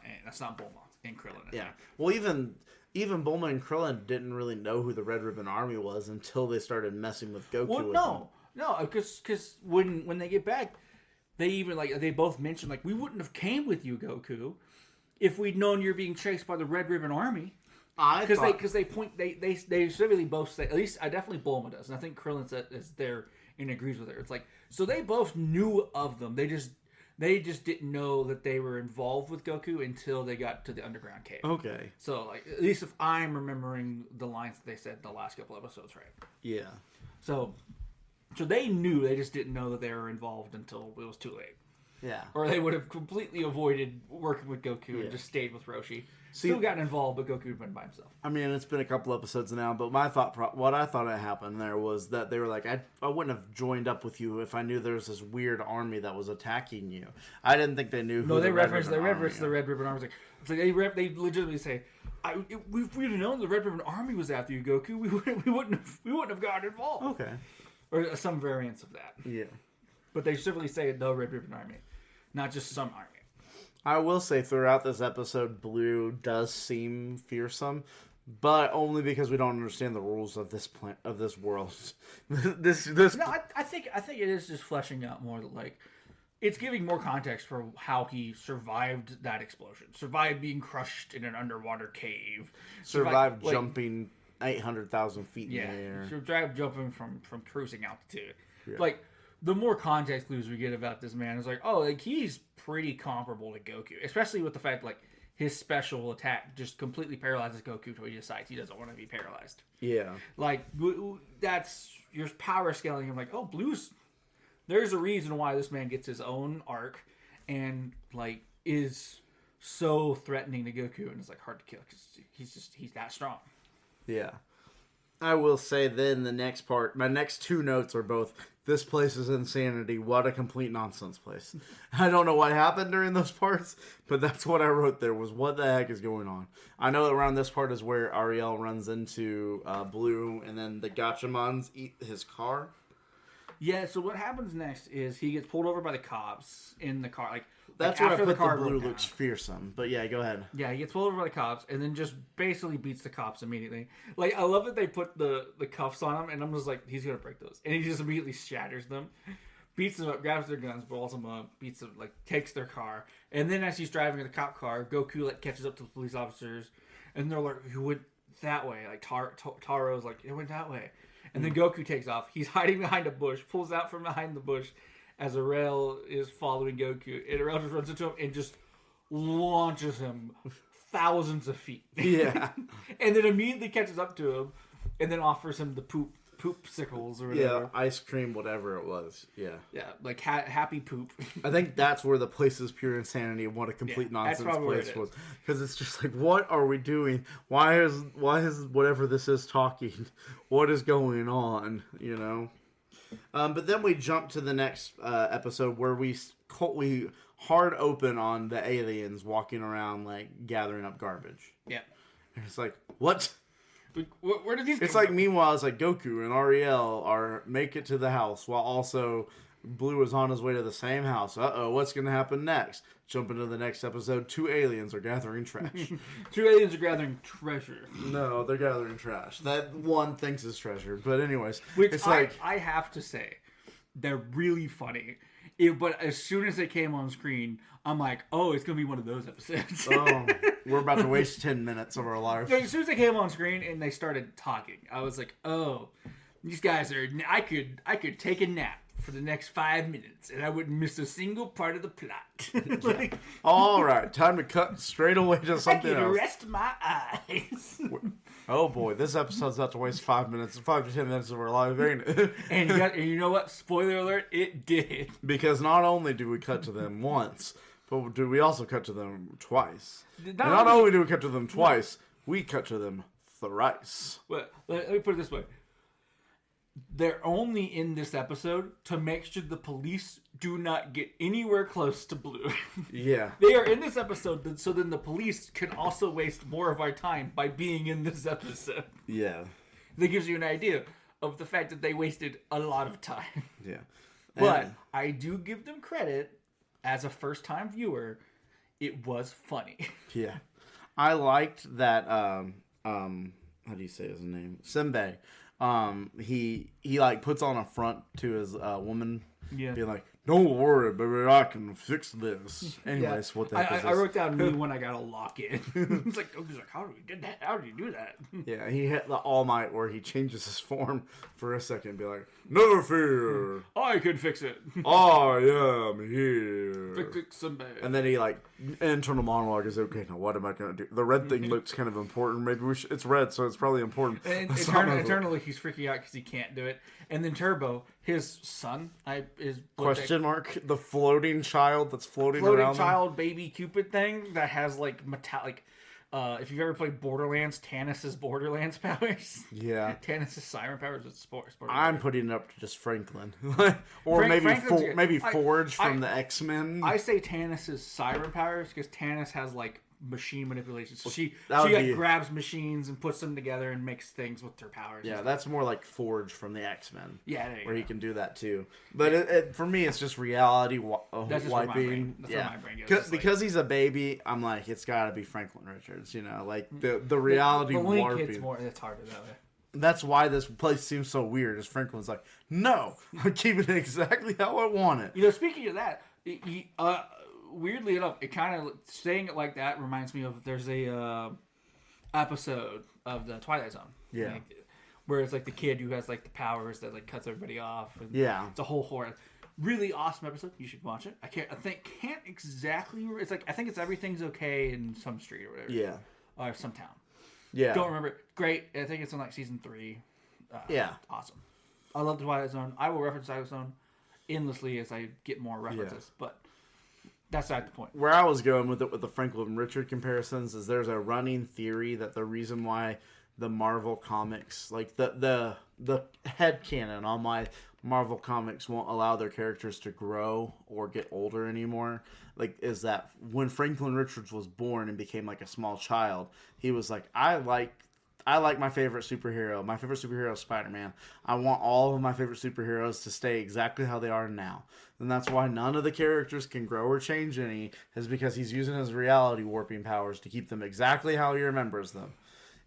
and Krillin. Yeah. Well, even Bulma and Krillin didn't really know who the Red Ribbon Army was until they started messing with Goku. Well, no, because when they get back, they even they both mentioned like we wouldn't have came with you, Goku, if we'd known you're being chased by the Red Ribbon Army. Because they point they specifically both say, at least I definitely Bulma does, and I think Krillin is there and agrees with her. It's like so they both knew of them. They just didn't know that they were involved with Goku until they got to the underground cave. Okay. So like at least if I'm remembering the lines that they said the last couple episodes right. Yeah. So they knew, they just didn't know that they were involved until it was too late. Yeah. Or they would have completely avoided working with Goku and just stayed with Roshi. Still gotten involved, but Goku went by himself. I mean, it's been a couple episodes now, but what I thought had happened there was that they were like, I wouldn't have joined up with you if I knew there was this weird army that was attacking you. I didn't think they knew who they referenced the Red Ribbon Army. It's like they legitimately say, if we'd have known the Red Ribbon Army was after you, Goku, we wouldn't have gotten involved. Okay. Or some variants of that. Yeah. But they specifically say the Red Ribbon Army, not just some army. I will say throughout this episode, Blue does seem fearsome, but only because we don't understand the rules of this world. this. No, I think it is just fleshing out more. Like it's giving more context for how he survived that explosion, survived being crushed in an underwater cave, survived jumping 800,000 feet in the air, survived jumping from cruising altitude. Yeah. Like the more context clues we get about this man is like, oh, like he's pretty comparable to Goku, especially with the fact like his special attack just completely paralyzes Goku until he decides he doesn't want to be paralyzed. Yeah, like that's your power scaling. I'm like, oh, Blue's. There's a reason why this man gets his own arc, and like is so threatening to Goku, and it's like hard to kill because he's that strong. Yeah. I will say then the next part, my next two notes are both, this place is insanity. What a complete nonsense place. I don't know what happened during those parts, but that's what I wrote there was what the heck is going on. I know around this part is where Arale runs into Blue and then the Gachamons eat his car. Yeah, so what happens next is he gets pulled over by the cops in the car. That's where I put the Blue looks fearsome. But yeah, go ahead. Yeah, he gets pulled over by the cops and then just basically beats the cops immediately. Like, I love that they put the cuffs on him, and I'm just like, he's going to break those. And he just immediately shatters them, beats them up, grabs their guns, balls them up, beats them, like, takes their car. And then as he's driving in the cop car, Goku, like, catches up to the police officers, and they're like, you went that way. Like, Taro's like, it went that way. And then Goku takes off. He's hiding behind a bush, pulls out from behind the bush as Arale is following Goku. And Arale just runs into him and just launches him thousands of feet. Yeah. And then immediately catches up to him and then offers him the poop sickles or whatever. Yeah, ice cream, whatever it was. Yeah. Yeah, like happy poop. I think that's where the place is pure insanity and what a complete nonsense place was. Because it's just like, what are we doing? Why is whatever this is talking? What is going on? You know? But then we jump to the next episode where we hard open on the aliens walking around, like, gathering up garbage. Yeah. And it's like, what? Where did these It's come like, from? meanwhile, it's like Goku and Ariel make it to the house while also Blue is on his way to the same house. Uh-oh, what's going to happen next? Jump into the next episode. 2 aliens are gathering trash. 2 aliens are gathering treasure. No, they're gathering trash. That one thinks is treasure. But anyways, Which it's I have to say, they're really funny. But as soon as they came on screen, I'm like, oh, it's going to be one of those episodes. oh, we're about to waste 10 minutes of our life. As soon as they came on screen and they started talking, I was like, oh, these guys are... I could take a nap for the next 5 minutes and I wouldn't miss a single part of the plot. Like, All right, time to cut straight away to I something could else. rest my eyes. Oh boy, this episode's about to waste 5 to 10 minutes of our life, ain't it? And you know what? Spoiler alert, it did. Because not only do we cut to them once, but do we also cut to them twice. And not only do we cut to them twice, we cut to them thrice. Well, let me put it this way. They're only in this episode to make sure the police do not get anywhere close to Blue. Yeah. They are in this episode so then the police can also waste more of our time by being in this episode. Yeah. That gives you an idea of the fact that they wasted a lot of time. Yeah. But I do give them credit as a first-time viewer. It was funny. Yeah. I liked that, how do you say his name? Simbe. He like puts on a front to his woman, being like, "Don't worry, baby, I can fix this." Anyways, what the heck is I this? wrote down me when I got a lock in. It's like, he's like, how do we get that? How do you do that? Yeah, he hit the All Might where he changes his form for a second and be like, "Never fear, I could fix it. I am here." Fix some bad. And then he like internal monologue is, "Okay, now what am I gonna do? The red thing looks kind of important. Maybe it's red, so it's probably important." And internally, he's freaking out because he can't do it. And then Turbo, his son, is Question mark? The floating child that's floating floating around child baby Cupid thing that has like metallic. If you've ever played Borderlands, Tannis' Borderlands powers. Yeah. Tannis' siren powers with sports. I'm putting it up to just Franklin, or maybe Forge from the X-Men. I say Tannis' siren powers because Tannis has like machine manipulation. So she grabs machines and puts them together and makes things with her powers. Yeah, that's more like Forge from the X-Men. Yeah, where he can do that too. But for me, it's just reality That's just wiping. That's where my brain goes. Because he's a baby, I'm like, it's got to be Franklin Richards. You know, like the reality the link warping. hits more. It's harder that way. That's why this place seems so weird. Is Franklin's like, no, I'm keeping it exactly how I want it. You know, speaking of that, weirdly enough, it kind of saying it like that reminds me of there's a episode of the Twilight Zone. Yeah. Where it's like the kid who has like the powers that like cuts everybody off. And Yeah. It's a whole horror. Really awesome episode. You should watch it. I can't exactly. It's like I think it's Everything's Okay in some street or whatever. Yeah. Or some town. Yeah. Don't remember it. Great. I think it's on like season 3. Yeah. Awesome. I love the Twilight Zone. I will reference Twilight Zone endlessly as I get more references. But that's not the point. Where I was going with it with the Franklin and Richard comparisons is there's a running theory that the reason why the Marvel comics, like the headcanon on my Marvel comics won't allow their characters to grow or get older anymore, like, is that when Franklin Richards was born and became like a small child, he was like, I like my favorite superhero. My favorite superhero is Spider-Man. I want all of my favorite superheroes to stay exactly how they are now. And that's why none of the characters can grow or change any, is because he's using his reality warping powers to keep them exactly how he remembers them.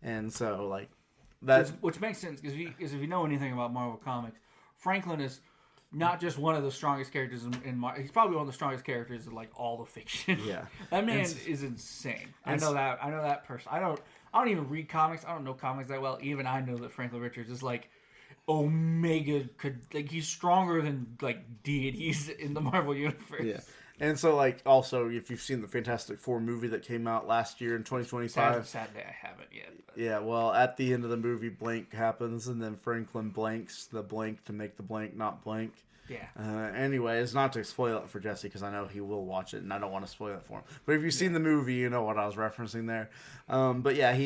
And so, like, that's... Which makes sense, because if you know anything about Marvel Comics, Franklin is not just one of the strongest characters in Marvel. He's probably one of the strongest characters in, like, all the fiction. Yeah. That man is insane. I know that person. I don't even read comics. I don't know comics that well. Even I know that Franklin Richards is like Omega. He's stronger than like deities in the Marvel universe. Yeah. And so, like, also, if you've seen the Fantastic Four movie that came out last year in 2025. Sadly, I haven't yet. But... Yeah, well, at the end of the movie, blank happens, and then Franklin blanks the blank to make the blank not blank. Yeah. Anyways, not to spoil it for Jesse, because I know he will watch it, and I don't want to spoil it for him. But if you've seen the movie, you know what I was referencing there. But yeah,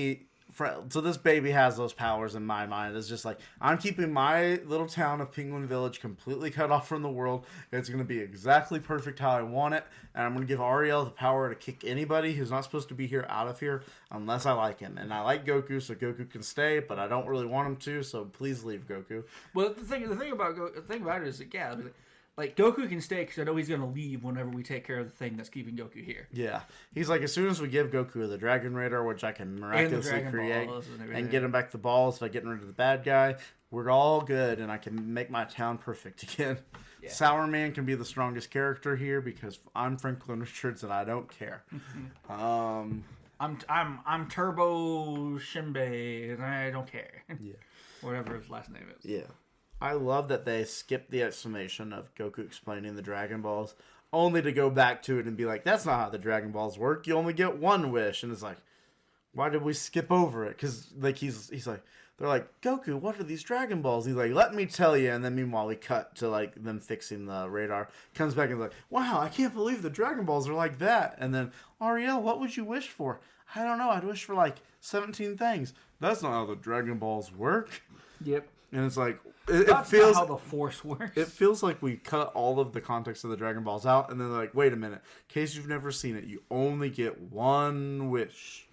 so this baby has those powers in my mind. It's just like, I'm keeping my little town of Penguin Village completely cut off from the world. It's going to be exactly perfect how I want it. And I'm going to give Ariel the power to kick anybody who's not supposed to be here out of here unless I like him. And I like Goku, so Goku can stay, but I don't really want him to, so please leave Goku. Well, the thing about it is that, yeah, like, Goku can stay because I know he's going to leave whenever we take care of the thing that's keeping Goku here. Yeah. He's like, as soon as we give Goku the Dragon Radar, which I can miraculously create, and get him back the balls by getting rid of the bad guy, we're all good, and I can make my town perfect again. Yeah. Sour Man can be the strongest character here because I'm Franklin Richards and I don't care. I'm Turbo Shinbei and I don't care. Yeah. Whatever his last name is. Yeah. I love that they skipped the explanation of Goku explaining the Dragon Balls, only to go back to it and be like, that's not how the Dragon Balls work. You only get one wish. And it's like, why did we skip over it? Because like he's like, they're like, Goku, what are these Dragon Balls? He's like, let me tell you. And then meanwhile, we cut to like them fixing the radar. Comes back and is like, wow, I can't believe the Dragon Balls are like that. And then, Ariel, what would you wish for? I don't know. I'd wish for like 17 things. That's not how the Dragon Balls work. Yep. And it's like, it feels not how the Force works. It feels like we cut all of the context of the Dragon Balls out, and then they're like, wait a minute. In case you've never seen it, you only get one wish.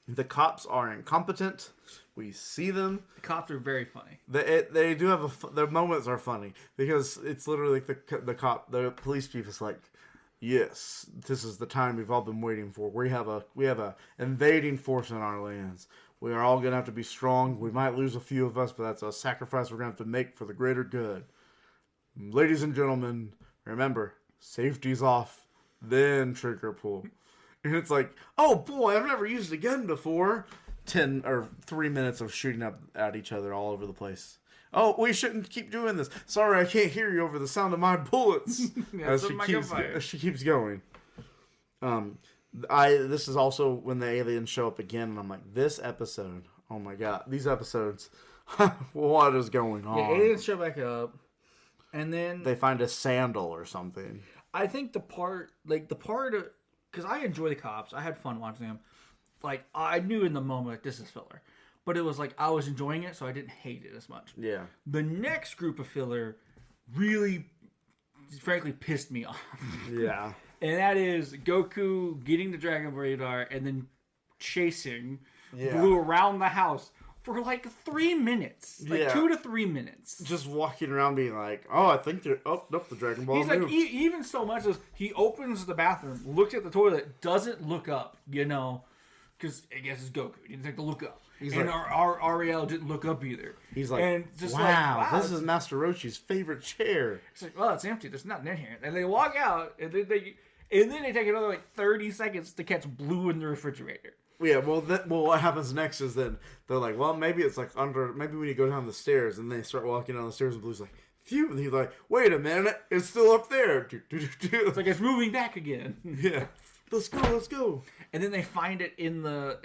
The cops are incompetent. We see them. The cops are very funny. They do have their moments are funny because it's literally like the police chief is like, yes, this is the time we've all been waiting for. We have a invading force in our lands. We are all going to have to be strong. We might lose a few of us, but that's a sacrifice we're going to have to make for the greater good. Ladies and gentlemen, remember, safety's off, then trigger pull. And it's like, oh boy, I've never used a gun before. 3 minutes of shooting up at each other all over the place. Oh, we shouldn't keep doing this. Sorry, I can't hear you over the sound of my bullets. as she keeps going. This is also when the aliens show up again, and I'm like, this episode, oh my god, these episodes, what is going on? Yeah, aliens show back up, and then they find a sandal or something. I think the part of, because I enjoy the cops, I had fun watching them. Like, I knew in the moment, like, this is filler, but it was like I was enjoying it, so I didn't hate it as much. Yeah. The next group of filler really, frankly, pissed me off. Yeah. And that is Goku getting the Dragon Radar and then chasing Blue around the house for like 3 minutes. Like 2 to 3 minutes. Just walking around being like, oh, I think they're... Oh, nope, the Dragon Ball He's moved. like, even so much as he opens the bathroom, looks at the toilet, doesn't look up, because I guess it's Goku. He didn't have to look up. And like, our Ariel didn't look up either. He's like, and just wow, this is Master Roshi's favorite chair. It's like, well, it's empty. There's nothing in here. And they walk out, and then they take another like 30 seconds to catch Blue in the refrigerator. Yeah, well, what happens next is then they're like, well, maybe it's like maybe we need to go down the stairs, and they start walking down the stairs, and Blue's like, phew, and he's like, wait a minute, it's still up there. It's like it's moving back again. Yeah, let's go. And then they find it in the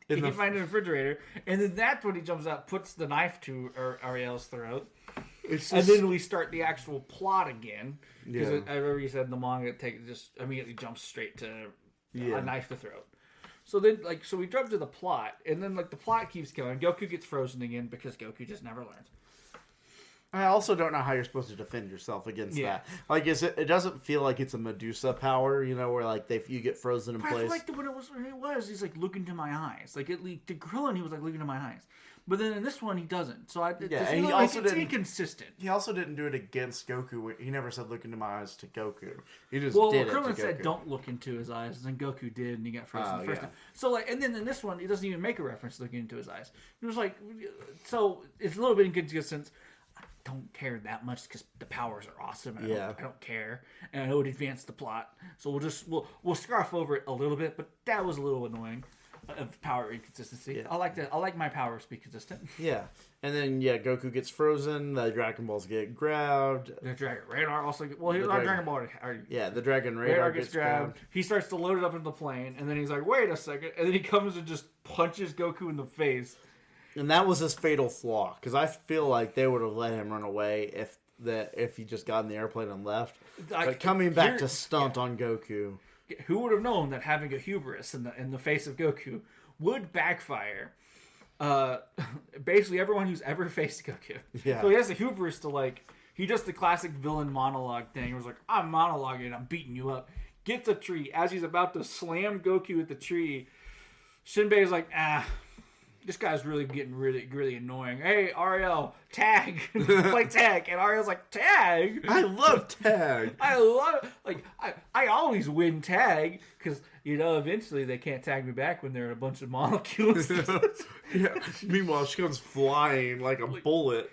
refrigerator, and then that's when he jumps out, puts the knife to Ariel's throat. And then we start the actual plot again. Because I remember you said in the manga, it just immediately jumps straight to a knife to throat. So then, so we jump to the plot, and then the plot keeps going. Goku gets frozen again because Goku just never learns. I also don't know how you're supposed to defend yourself against that. Like, it doesn't feel like it's a Medusa power, where you get frozen in place. I liked it when it was. He's like, look into my eyes. Like, to Krillin, he was like, look into my eyes. But then in this one, he doesn't. So it's inconsistent. He also didn't do it against Goku. He never said, look into my eyes to Goku. He just did it to Goku. Krillin said, don't look into his eyes. And then Goku did, and he got frozen the first time. So, and then in this one, he doesn't even make a reference to looking into his eyes. It was like, so it's a little bit inconsistent. I don't care that much because the powers are awesome. And I don't care, and I know it advanced the plot. So we'll scarf over it a little bit, but that was a little annoying. of power inconsistency. Yeah. I like my powers to be consistent. Yeah. And then, Goku gets frozen. The Dragon Balls get grabbed. The Dragon Radar also. Well, he's The not Dragon- Dragon Ball. Yeah, the Dragon Radar Radar gets grabbed. He starts to load it up into the plane, and then he's like, "Wait a second. And then he comes and just punches Goku in the face. And that was his fatal flaw. Because I feel like they would have let him run away if he just got in the airplane and left. But coming back to stunt on Goku. Who would have known that having a hubris in the face of Goku would backfire? Basically, everyone who's ever faced Goku. Yeah. So he has the hubris to he does the classic villain monologue thing. He was like, "I'm monologuing, I'm beating you up." Gets a tree. As he's about to slam Goku at the tree, Shinbei is like, this guy's really getting really annoying. Hey, Ariel, tag. Play tag. And Ariel's like, tag? I love tag. I love it. I always win tag because, eventually they can't tag me back when they're in a bunch of molecules. Yeah. Meanwhile, she comes flying like a bullet.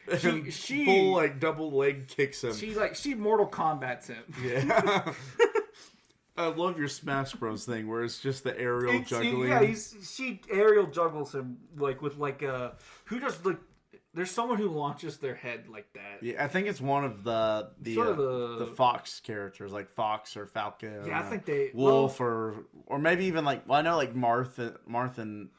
She full double leg kicks him. She Mortal Kombat's him. Yeah. I love your Smash Bros thing where it's just the aerial juggling. She aerial juggles him with who just there's someone who launches their head like that. Yeah, I think it's one of the the Fox characters, like Fox or Falcon. Yeah, I think they Wolf or maybe even I know Marth and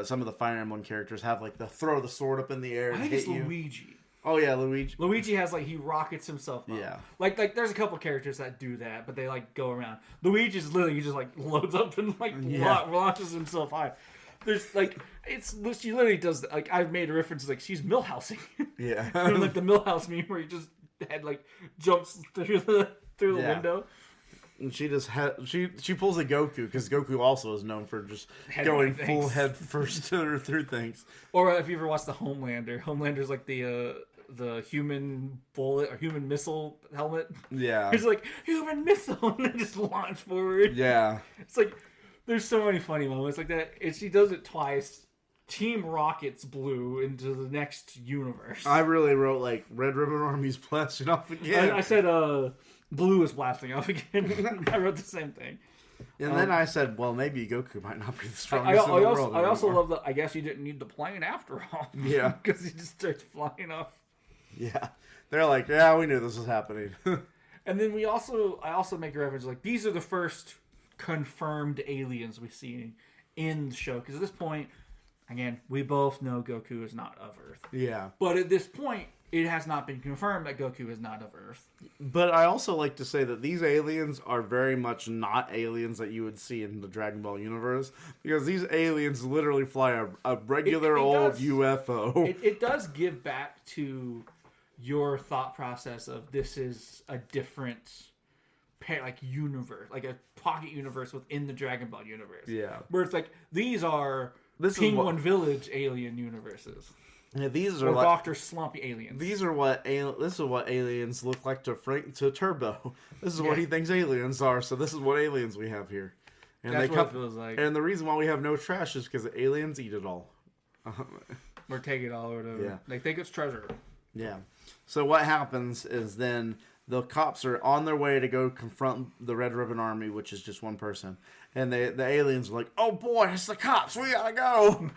some of the Fire Emblem characters have the throw the sword up in the air and I think hit it's you. Luigi. Oh yeah, Luigi. Luigi has he rockets himself up. Yeah. Like there's a couple characters that do that, but they go around. Luigi's literally he just loads up and launches himself high. There's she literally does I've made a reference she's Millhousing. Yeah. The Millhouse meme where he just head jumps through the window. And she just she pulls a Goku because Goku also is known for just going full head first through things. Or if you ever watched the Homelander's the human bullet or human missile helmet. Yeah. It's human missile and then just launch forward. Yeah. It's there's so many funny moments like that. And she does it twice. Team Rocket's blue into the next universe. I really wrote Red Ribbon Army's blasting off again. I said blue is blasting off again. I wrote the same thing. And then I said, well, maybe Goku might not be the strongest in the world. I also love that. I guess you didn't need the plane after all. Yeah. Because he just starts flying off. Yeah. They're like, yeah, we knew this was happening. And then I also make a reference these are the first confirmed aliens we see in the show. Because at this point, again, we both know Goku is not of Earth. Yeah. But at this point, it has not been confirmed that Goku is not of Earth. But I also like to say that these aliens are very much not aliens that you would see in the Dragon Ball universe. Because these aliens literally fly a regular old UFO. It does give back to your thought process of this is a different universe, a pocket universe within the Dragon Ball universe. Yeah. Where it's these are Penguin Village alien universes. Yeah, these or are Dr. Slumpy aliens. This is what aliens look like to Turbo. This is what he thinks aliens are. So this is what aliens we have here. And that's what it feels like. And the reason why we have no trash is because the aliens eat it all. Or take it all or whatever. Yeah. They think it's treasure. Yeah. So what happens is then the cops are on their way to go confront the Red Ribbon Army, which is just one person. And the aliens are like, oh boy, it's the cops. We gotta go.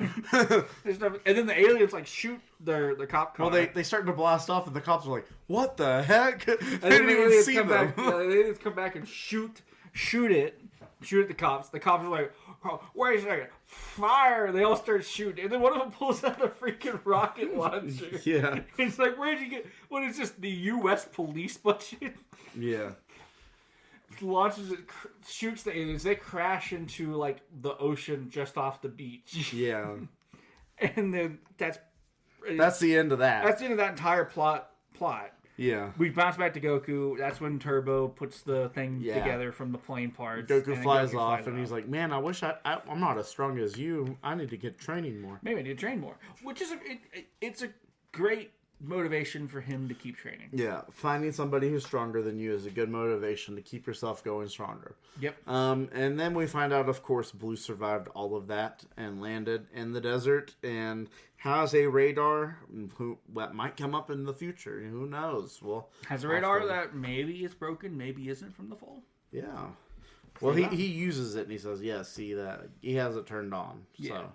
And then the aliens shoot their cop car. Well, they start to blast off, and the cops are like, what the heck? They and didn't the even see them. The aliens come back and shoot at the cops. The cops are like, oh, wait a second, fire! They all start shooting, and then one of them pulls out a freaking rocket launcher. Yeah. It's where'd you get? What is this? The U.S. police budget? Yeah. Launches it, shoots the aliens. They crash into the ocean just off the beach. Yeah. And then that's the end of that. That's the end of that entire plot. Yeah. We bounce back to Goku. That's when Turbo puts the thing together from the plane parts. Goku flies off, and he's like, man, I wish I'm not as strong as you. I need to get training more. Maybe I need to train more. Which is it's a great motivation for him to keep training. Yeah. Finding somebody who's stronger than you is a good motivation to keep yourself going stronger. Yep. And then we find out, of course, Blue survived all of that and landed in the desert and has a radar that might come up in the future. Who knows? Well, has a radar that maybe is broken, maybe isn't from the fall. Yeah. Well, he uses it and he says, "Yeah, see that he has it turned on." Yeah. So,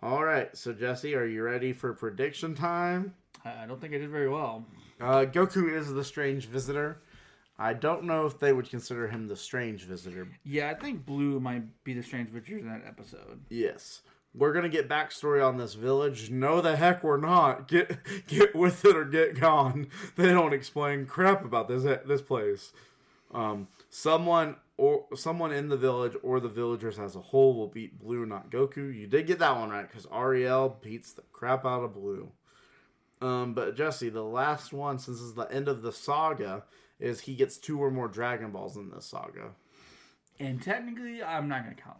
all right. So Jesse, are you ready for prediction time? I don't think I did very well. Goku is the strange visitor. I don't know if they would consider him the strange visitor. Yeah, I think Blue might be the strange visitor in that episode. Yes. We're going to get backstory on this village. No, the heck we're not. Get with it or get gone. They don't explain crap about this place. Someone in the village or the villagers as a whole will beat Blue, not Goku. You did get that one right because Arale beats the crap out of Blue. But Jesse, the last one, since this is the end of the saga, is he gets 2 or more Dragon Balls in this saga. And technically, I'm not going to count.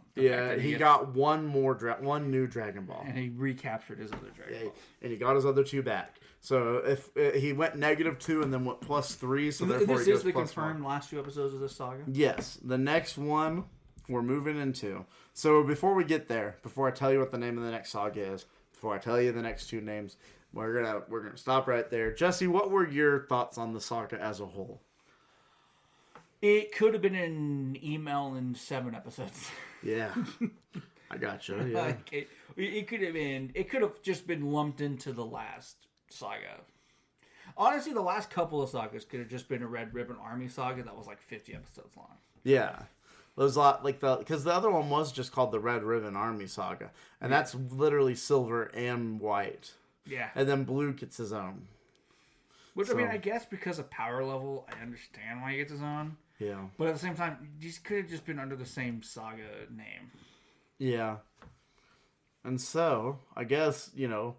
He got one new Dragon Ball. And he recaptured his other Dragon Balls. And he got his other 2 back. So if he went -2 and then went +3, so therefore this he goes is the +1. confirmed last 2 episodes of this saga? Yes. The next one we're moving into. So before we get there, before I tell you what the name of the next saga is, before I tell you the next 2 names, we're gonna stop right there. Jesse, what were your thoughts on the saga as a whole? It could have been an email in 7 episodes. Yeah, I gotcha. Yeah, Like it could have been. It could have just been lumped into the last saga. Honestly, the last couple of sagas could have just been a Red Ribbon Army saga that was like 50 episodes long. yeah. It was a lot like because the other one was just called the Red Ribbon Army Saga, and that's literally silver and white. Yeah. And then Blue gets his own. Which, I mean, I guess because of power level, I understand why he gets his own. Yeah. But at the same time, these could have just been under the same saga name. Yeah. And so, I guess, that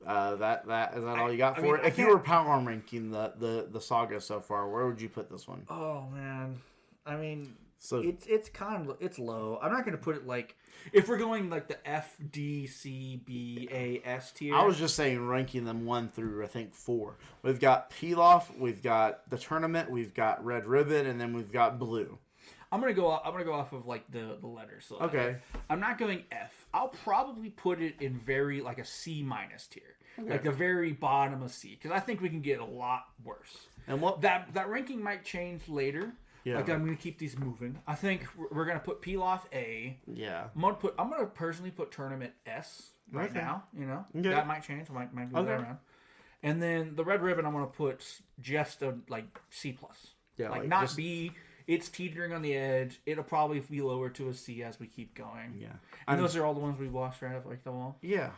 is that all you got for it? If you were power ranking the saga so far, where would you put this one? Oh, man. I mean, So it's kind of, it's low. I'm not going to put it like, if we're going like the F, D, C, B, A, S tier. I was just saying ranking them 1 through, I think, 4. We've got Pilaf, we've got the tournament, we've got Red Ribbon, and then we've got Blue. I'm gonna go off of like the letters. So Okay. I'm not going F. I'll probably put it in very like a C- tier, like the very bottom of C, because I think we can get a lot worse. And what That ranking might change later. Yeah. Like I'm gonna keep these moving. I think we're gonna put Pilaf A. Yeah. I'm gonna personally put tournament S right now. Okay. That might change. I might move that around. And then the Red Ribbon, I'm gonna put just a like C+. Yeah, like like not just- B. It's teetering on the edge. It'll probably be lower to a C as we keep going. Yeah. And those are all the ones we watched right off like the wall. Yeah.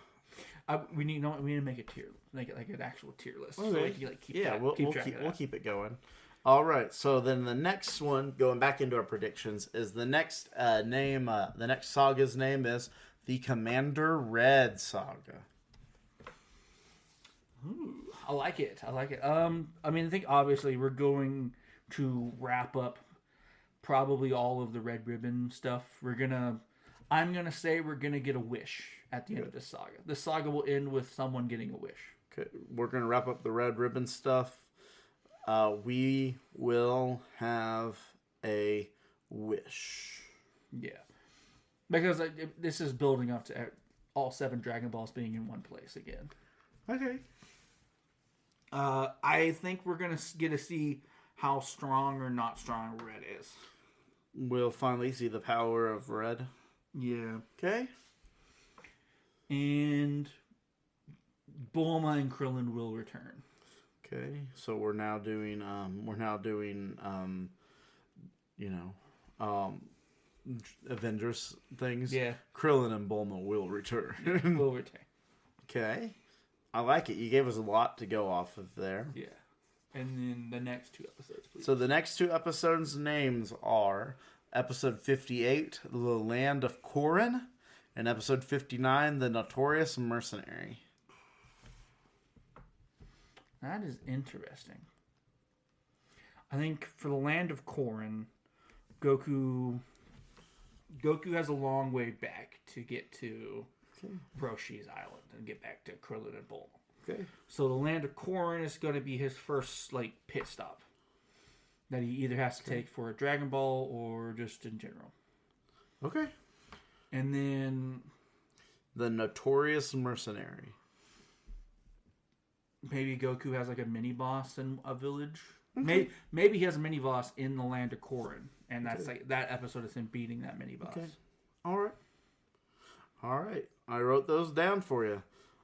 We need to make a tier, make it like an actual tier list. Okay. So we can like keep track, we'll keep it going. All right. So then the next one, going back into our predictions, is the next name. The next saga's name is the Commander Red Saga. Ooh, I like it. I mean, I think obviously we're going to wrap up probably all of the Red Ribbon stuff. I'm gonna say we're gonna get a wish at the end of this saga. The saga will end with someone getting a wish. Okay, we're gonna wrap up the Red Ribbon stuff. We will have a wish. Yeah, because this is building up to all 7 Dragon Balls being in one place again. Okay. I think we're gonna get to see how strong or not strong Red is. We'll finally see the power of Red. Yeah. Okay. And Bulma and Krillin will return. Okay. So we're now doing Avengers things. Yeah. Krillin and Bulma will return. Will return. Okay. I like it. You gave us a lot to go off of there. Yeah. And then the next 2 episodes, please. So the next 2 episodes' names are Episode 58, The Land of Korin, and Episode 59, The Notorious Mercenary. That is interesting. I think for the Land of Korin, Goku has a long way back to get to Roshi's Island and get back to Krillin and Bulma. Okay. So the Land of Korin is going to be his first like pit stop that he either has to take for a Dragon Ball or just in general. Okay. And then The Notorious Mercenary. maybe Goku has like a mini boss in a village. Maybe he has a mini boss in the land of Korrin, and that's like that episode is him beating that mini boss. Okay. All right. I wrote those down for you.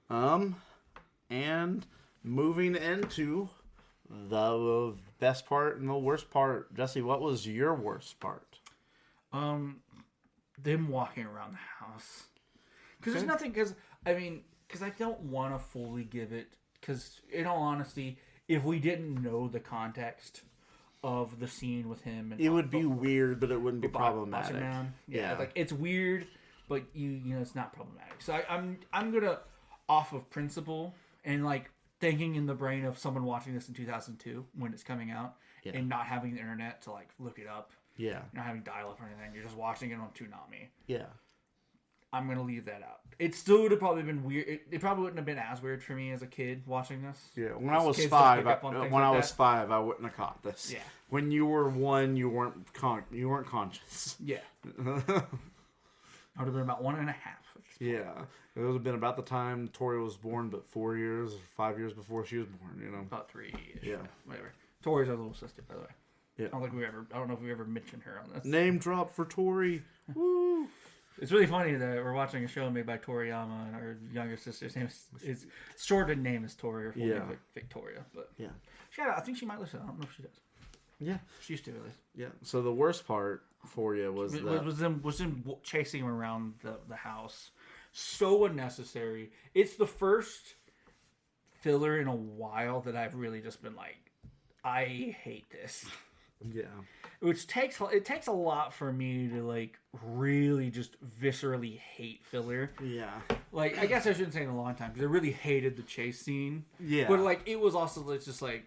And moving into the best part and the worst part, Jesse, what was your worst part? Them walking around the house. Because there's nothing. Because I don't want to fully give it. Because in all honesty, if we didn't know the context of the scene with him, and it would be weird, but it wouldn't be problematic. Yeah, like it's weird, but you know it's not problematic. So I'm gonna, off of principle and like thinking in the brain of someone watching this in 2002 when it's coming out, and not having the internet to like look it up. Yeah. Not having dial-up or anything. You're just watching it on Toonami. Yeah. I'm going to leave that out. It still would have probably been weird. It probably wouldn't have been as weird for me as a kid watching this. Yeah. When I was 5, I wouldn't have caught this. Yeah. When you were 1, you weren't conscious. Yeah. I would have been about 1.5. Yeah. It would have been about the time Tori was born, but 4 years or 5 years before she was born, you know. About 3 years. Yeah. Whatever. Tori's our little sister, by the way. Yeah. I don't know if we ever mentioned her on this. Name drop for Tori. Woo! It's really funny that we're watching a show made by Toriyama, and our younger sister's name is shortened name is Tori, or full name is Victoria. But I think she might listen. I don't know if she does. Yeah, she used to at least. Yeah. So the worst part for you was them chasing him around the house. So unnecessary. It's the first filler in a while that I've really just been like, I hate this. Yeah. Which takes a lot for me to like really just viscerally hate filler. Yeah. Like I guess I shouldn't say in a long time because I really hated the chase scene. Yeah. But like it was also just like,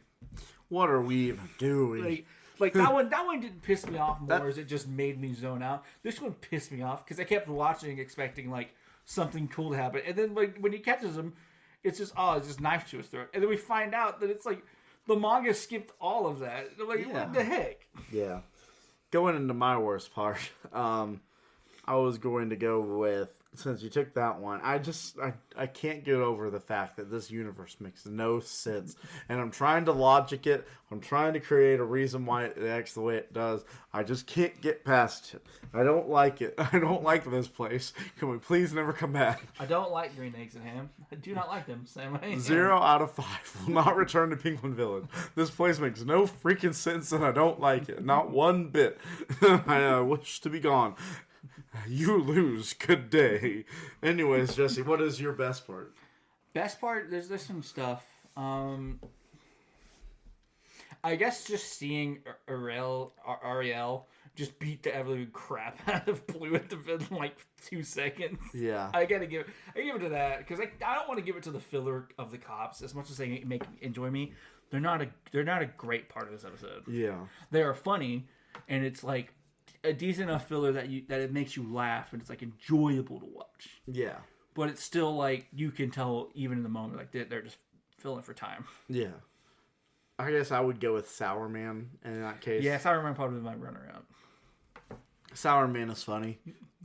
what are we even doing? Like that one didn't piss me off more as it just made me zone out. This one pissed me off because I kept watching expecting like something cool to happen, and then like when he catches him, it's just knife to his throat, and then we find out that it's like. The manga skipped all of that. I'm like, what the heck? Yeah. Going into my worst part, I was going to go with, since you took that one, I can't get over the fact that this universe makes no sense. And I'm trying to logic it. I'm trying to create a reason why it acts the way it does. I just can't get past it. I don't like it. I don't like this place. Can we please never come back? I don't like green eggs and ham. I do not like them. Same way. 0 out of 5 will not return to Penguin Village. This place makes no freaking sense and I don't like it. Not one bit. I wish to be gone. You lose. Good day. Anyways, Jesse, what is your best part? Best part? There's some stuff. I guess just seeing Arale just beat the ever crap out of Blue at the in like 2 seconds. Yeah. I give it to that because I don't want to give it to the filler of the cops as much as they enjoy me. They're not a great part of this episode. Yeah. They are funny, and it's like a decent enough filler that it makes you laugh and it's like enjoyable to watch. Yeah. But it's still like you can tell even in the moment like they're just filling for time. Yeah. I guess I would go with Sour Man in that case. Yeah, Sour Man probably my runner-up. Sour Man is funny.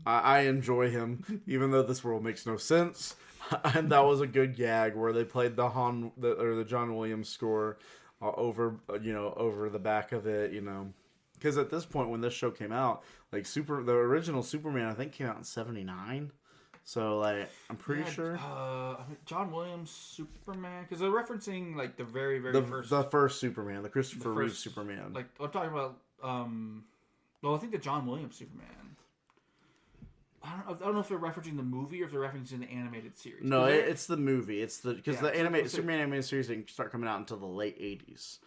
I enjoy him, even though this world makes no sense. And that was a good gag where they played the John Williams score over the back of it, you know. Because at this point, when this show came out, like the original Superman, I think came out in '79. So like, I'm pretty sure John Williams Superman, because they're referencing like the very first Superman, the Christopher Reeve Superman. Like I'm talking about. Well, I think the John Williams Superman. I don't know if they're referencing the movie or if they're referencing the animated series. No, it's the movie. It's because the Superman animated series didn't start coming out until the late '80s.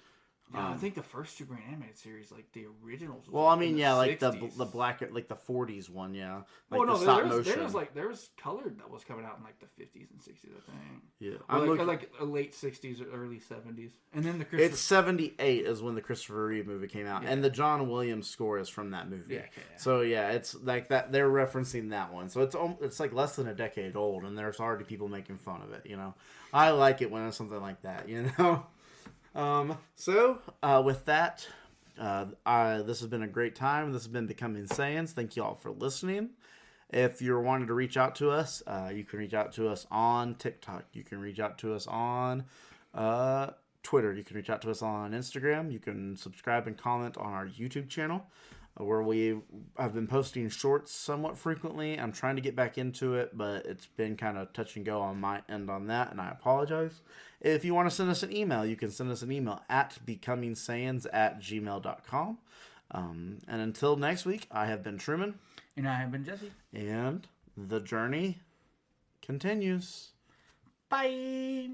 Yeah, I think the first Superman animated series, like the originals. Well, I mean, like 60s. the black, like the '40s one, yeah. Like the stop motion. There was colored that was coming out in like the '50s and '60s, I think. Yeah, or like late '60s or early '70s, and then it's '78 is when the Christopher Reeve movie came out, and the John Williams score is from that movie. Yeah, okay, yeah. So yeah, it's like that. They're referencing that one, so it's like less than a decade old, and there's already people making fun of it. You know, I like it when it's something like that. You know. With that, this has been a great time. This has been Becoming Saiyans. Thank you all for listening. If you're wanting to reach out to us, you can reach out to us on TikTok. You can reach out to us on Twitter. You can reach out to us on Instagram. You can subscribe and comment on our YouTube channel, where we have been posting shorts somewhat frequently. I'm trying to get back into it, but it's been kind of touch and go on my end on that, and I apologize. If you want to send us an email, you can send us an email at becomingsaiyans@gmail.com. And until next week, I have been Truman. And I have been Jesse. And the journey continues. Bye.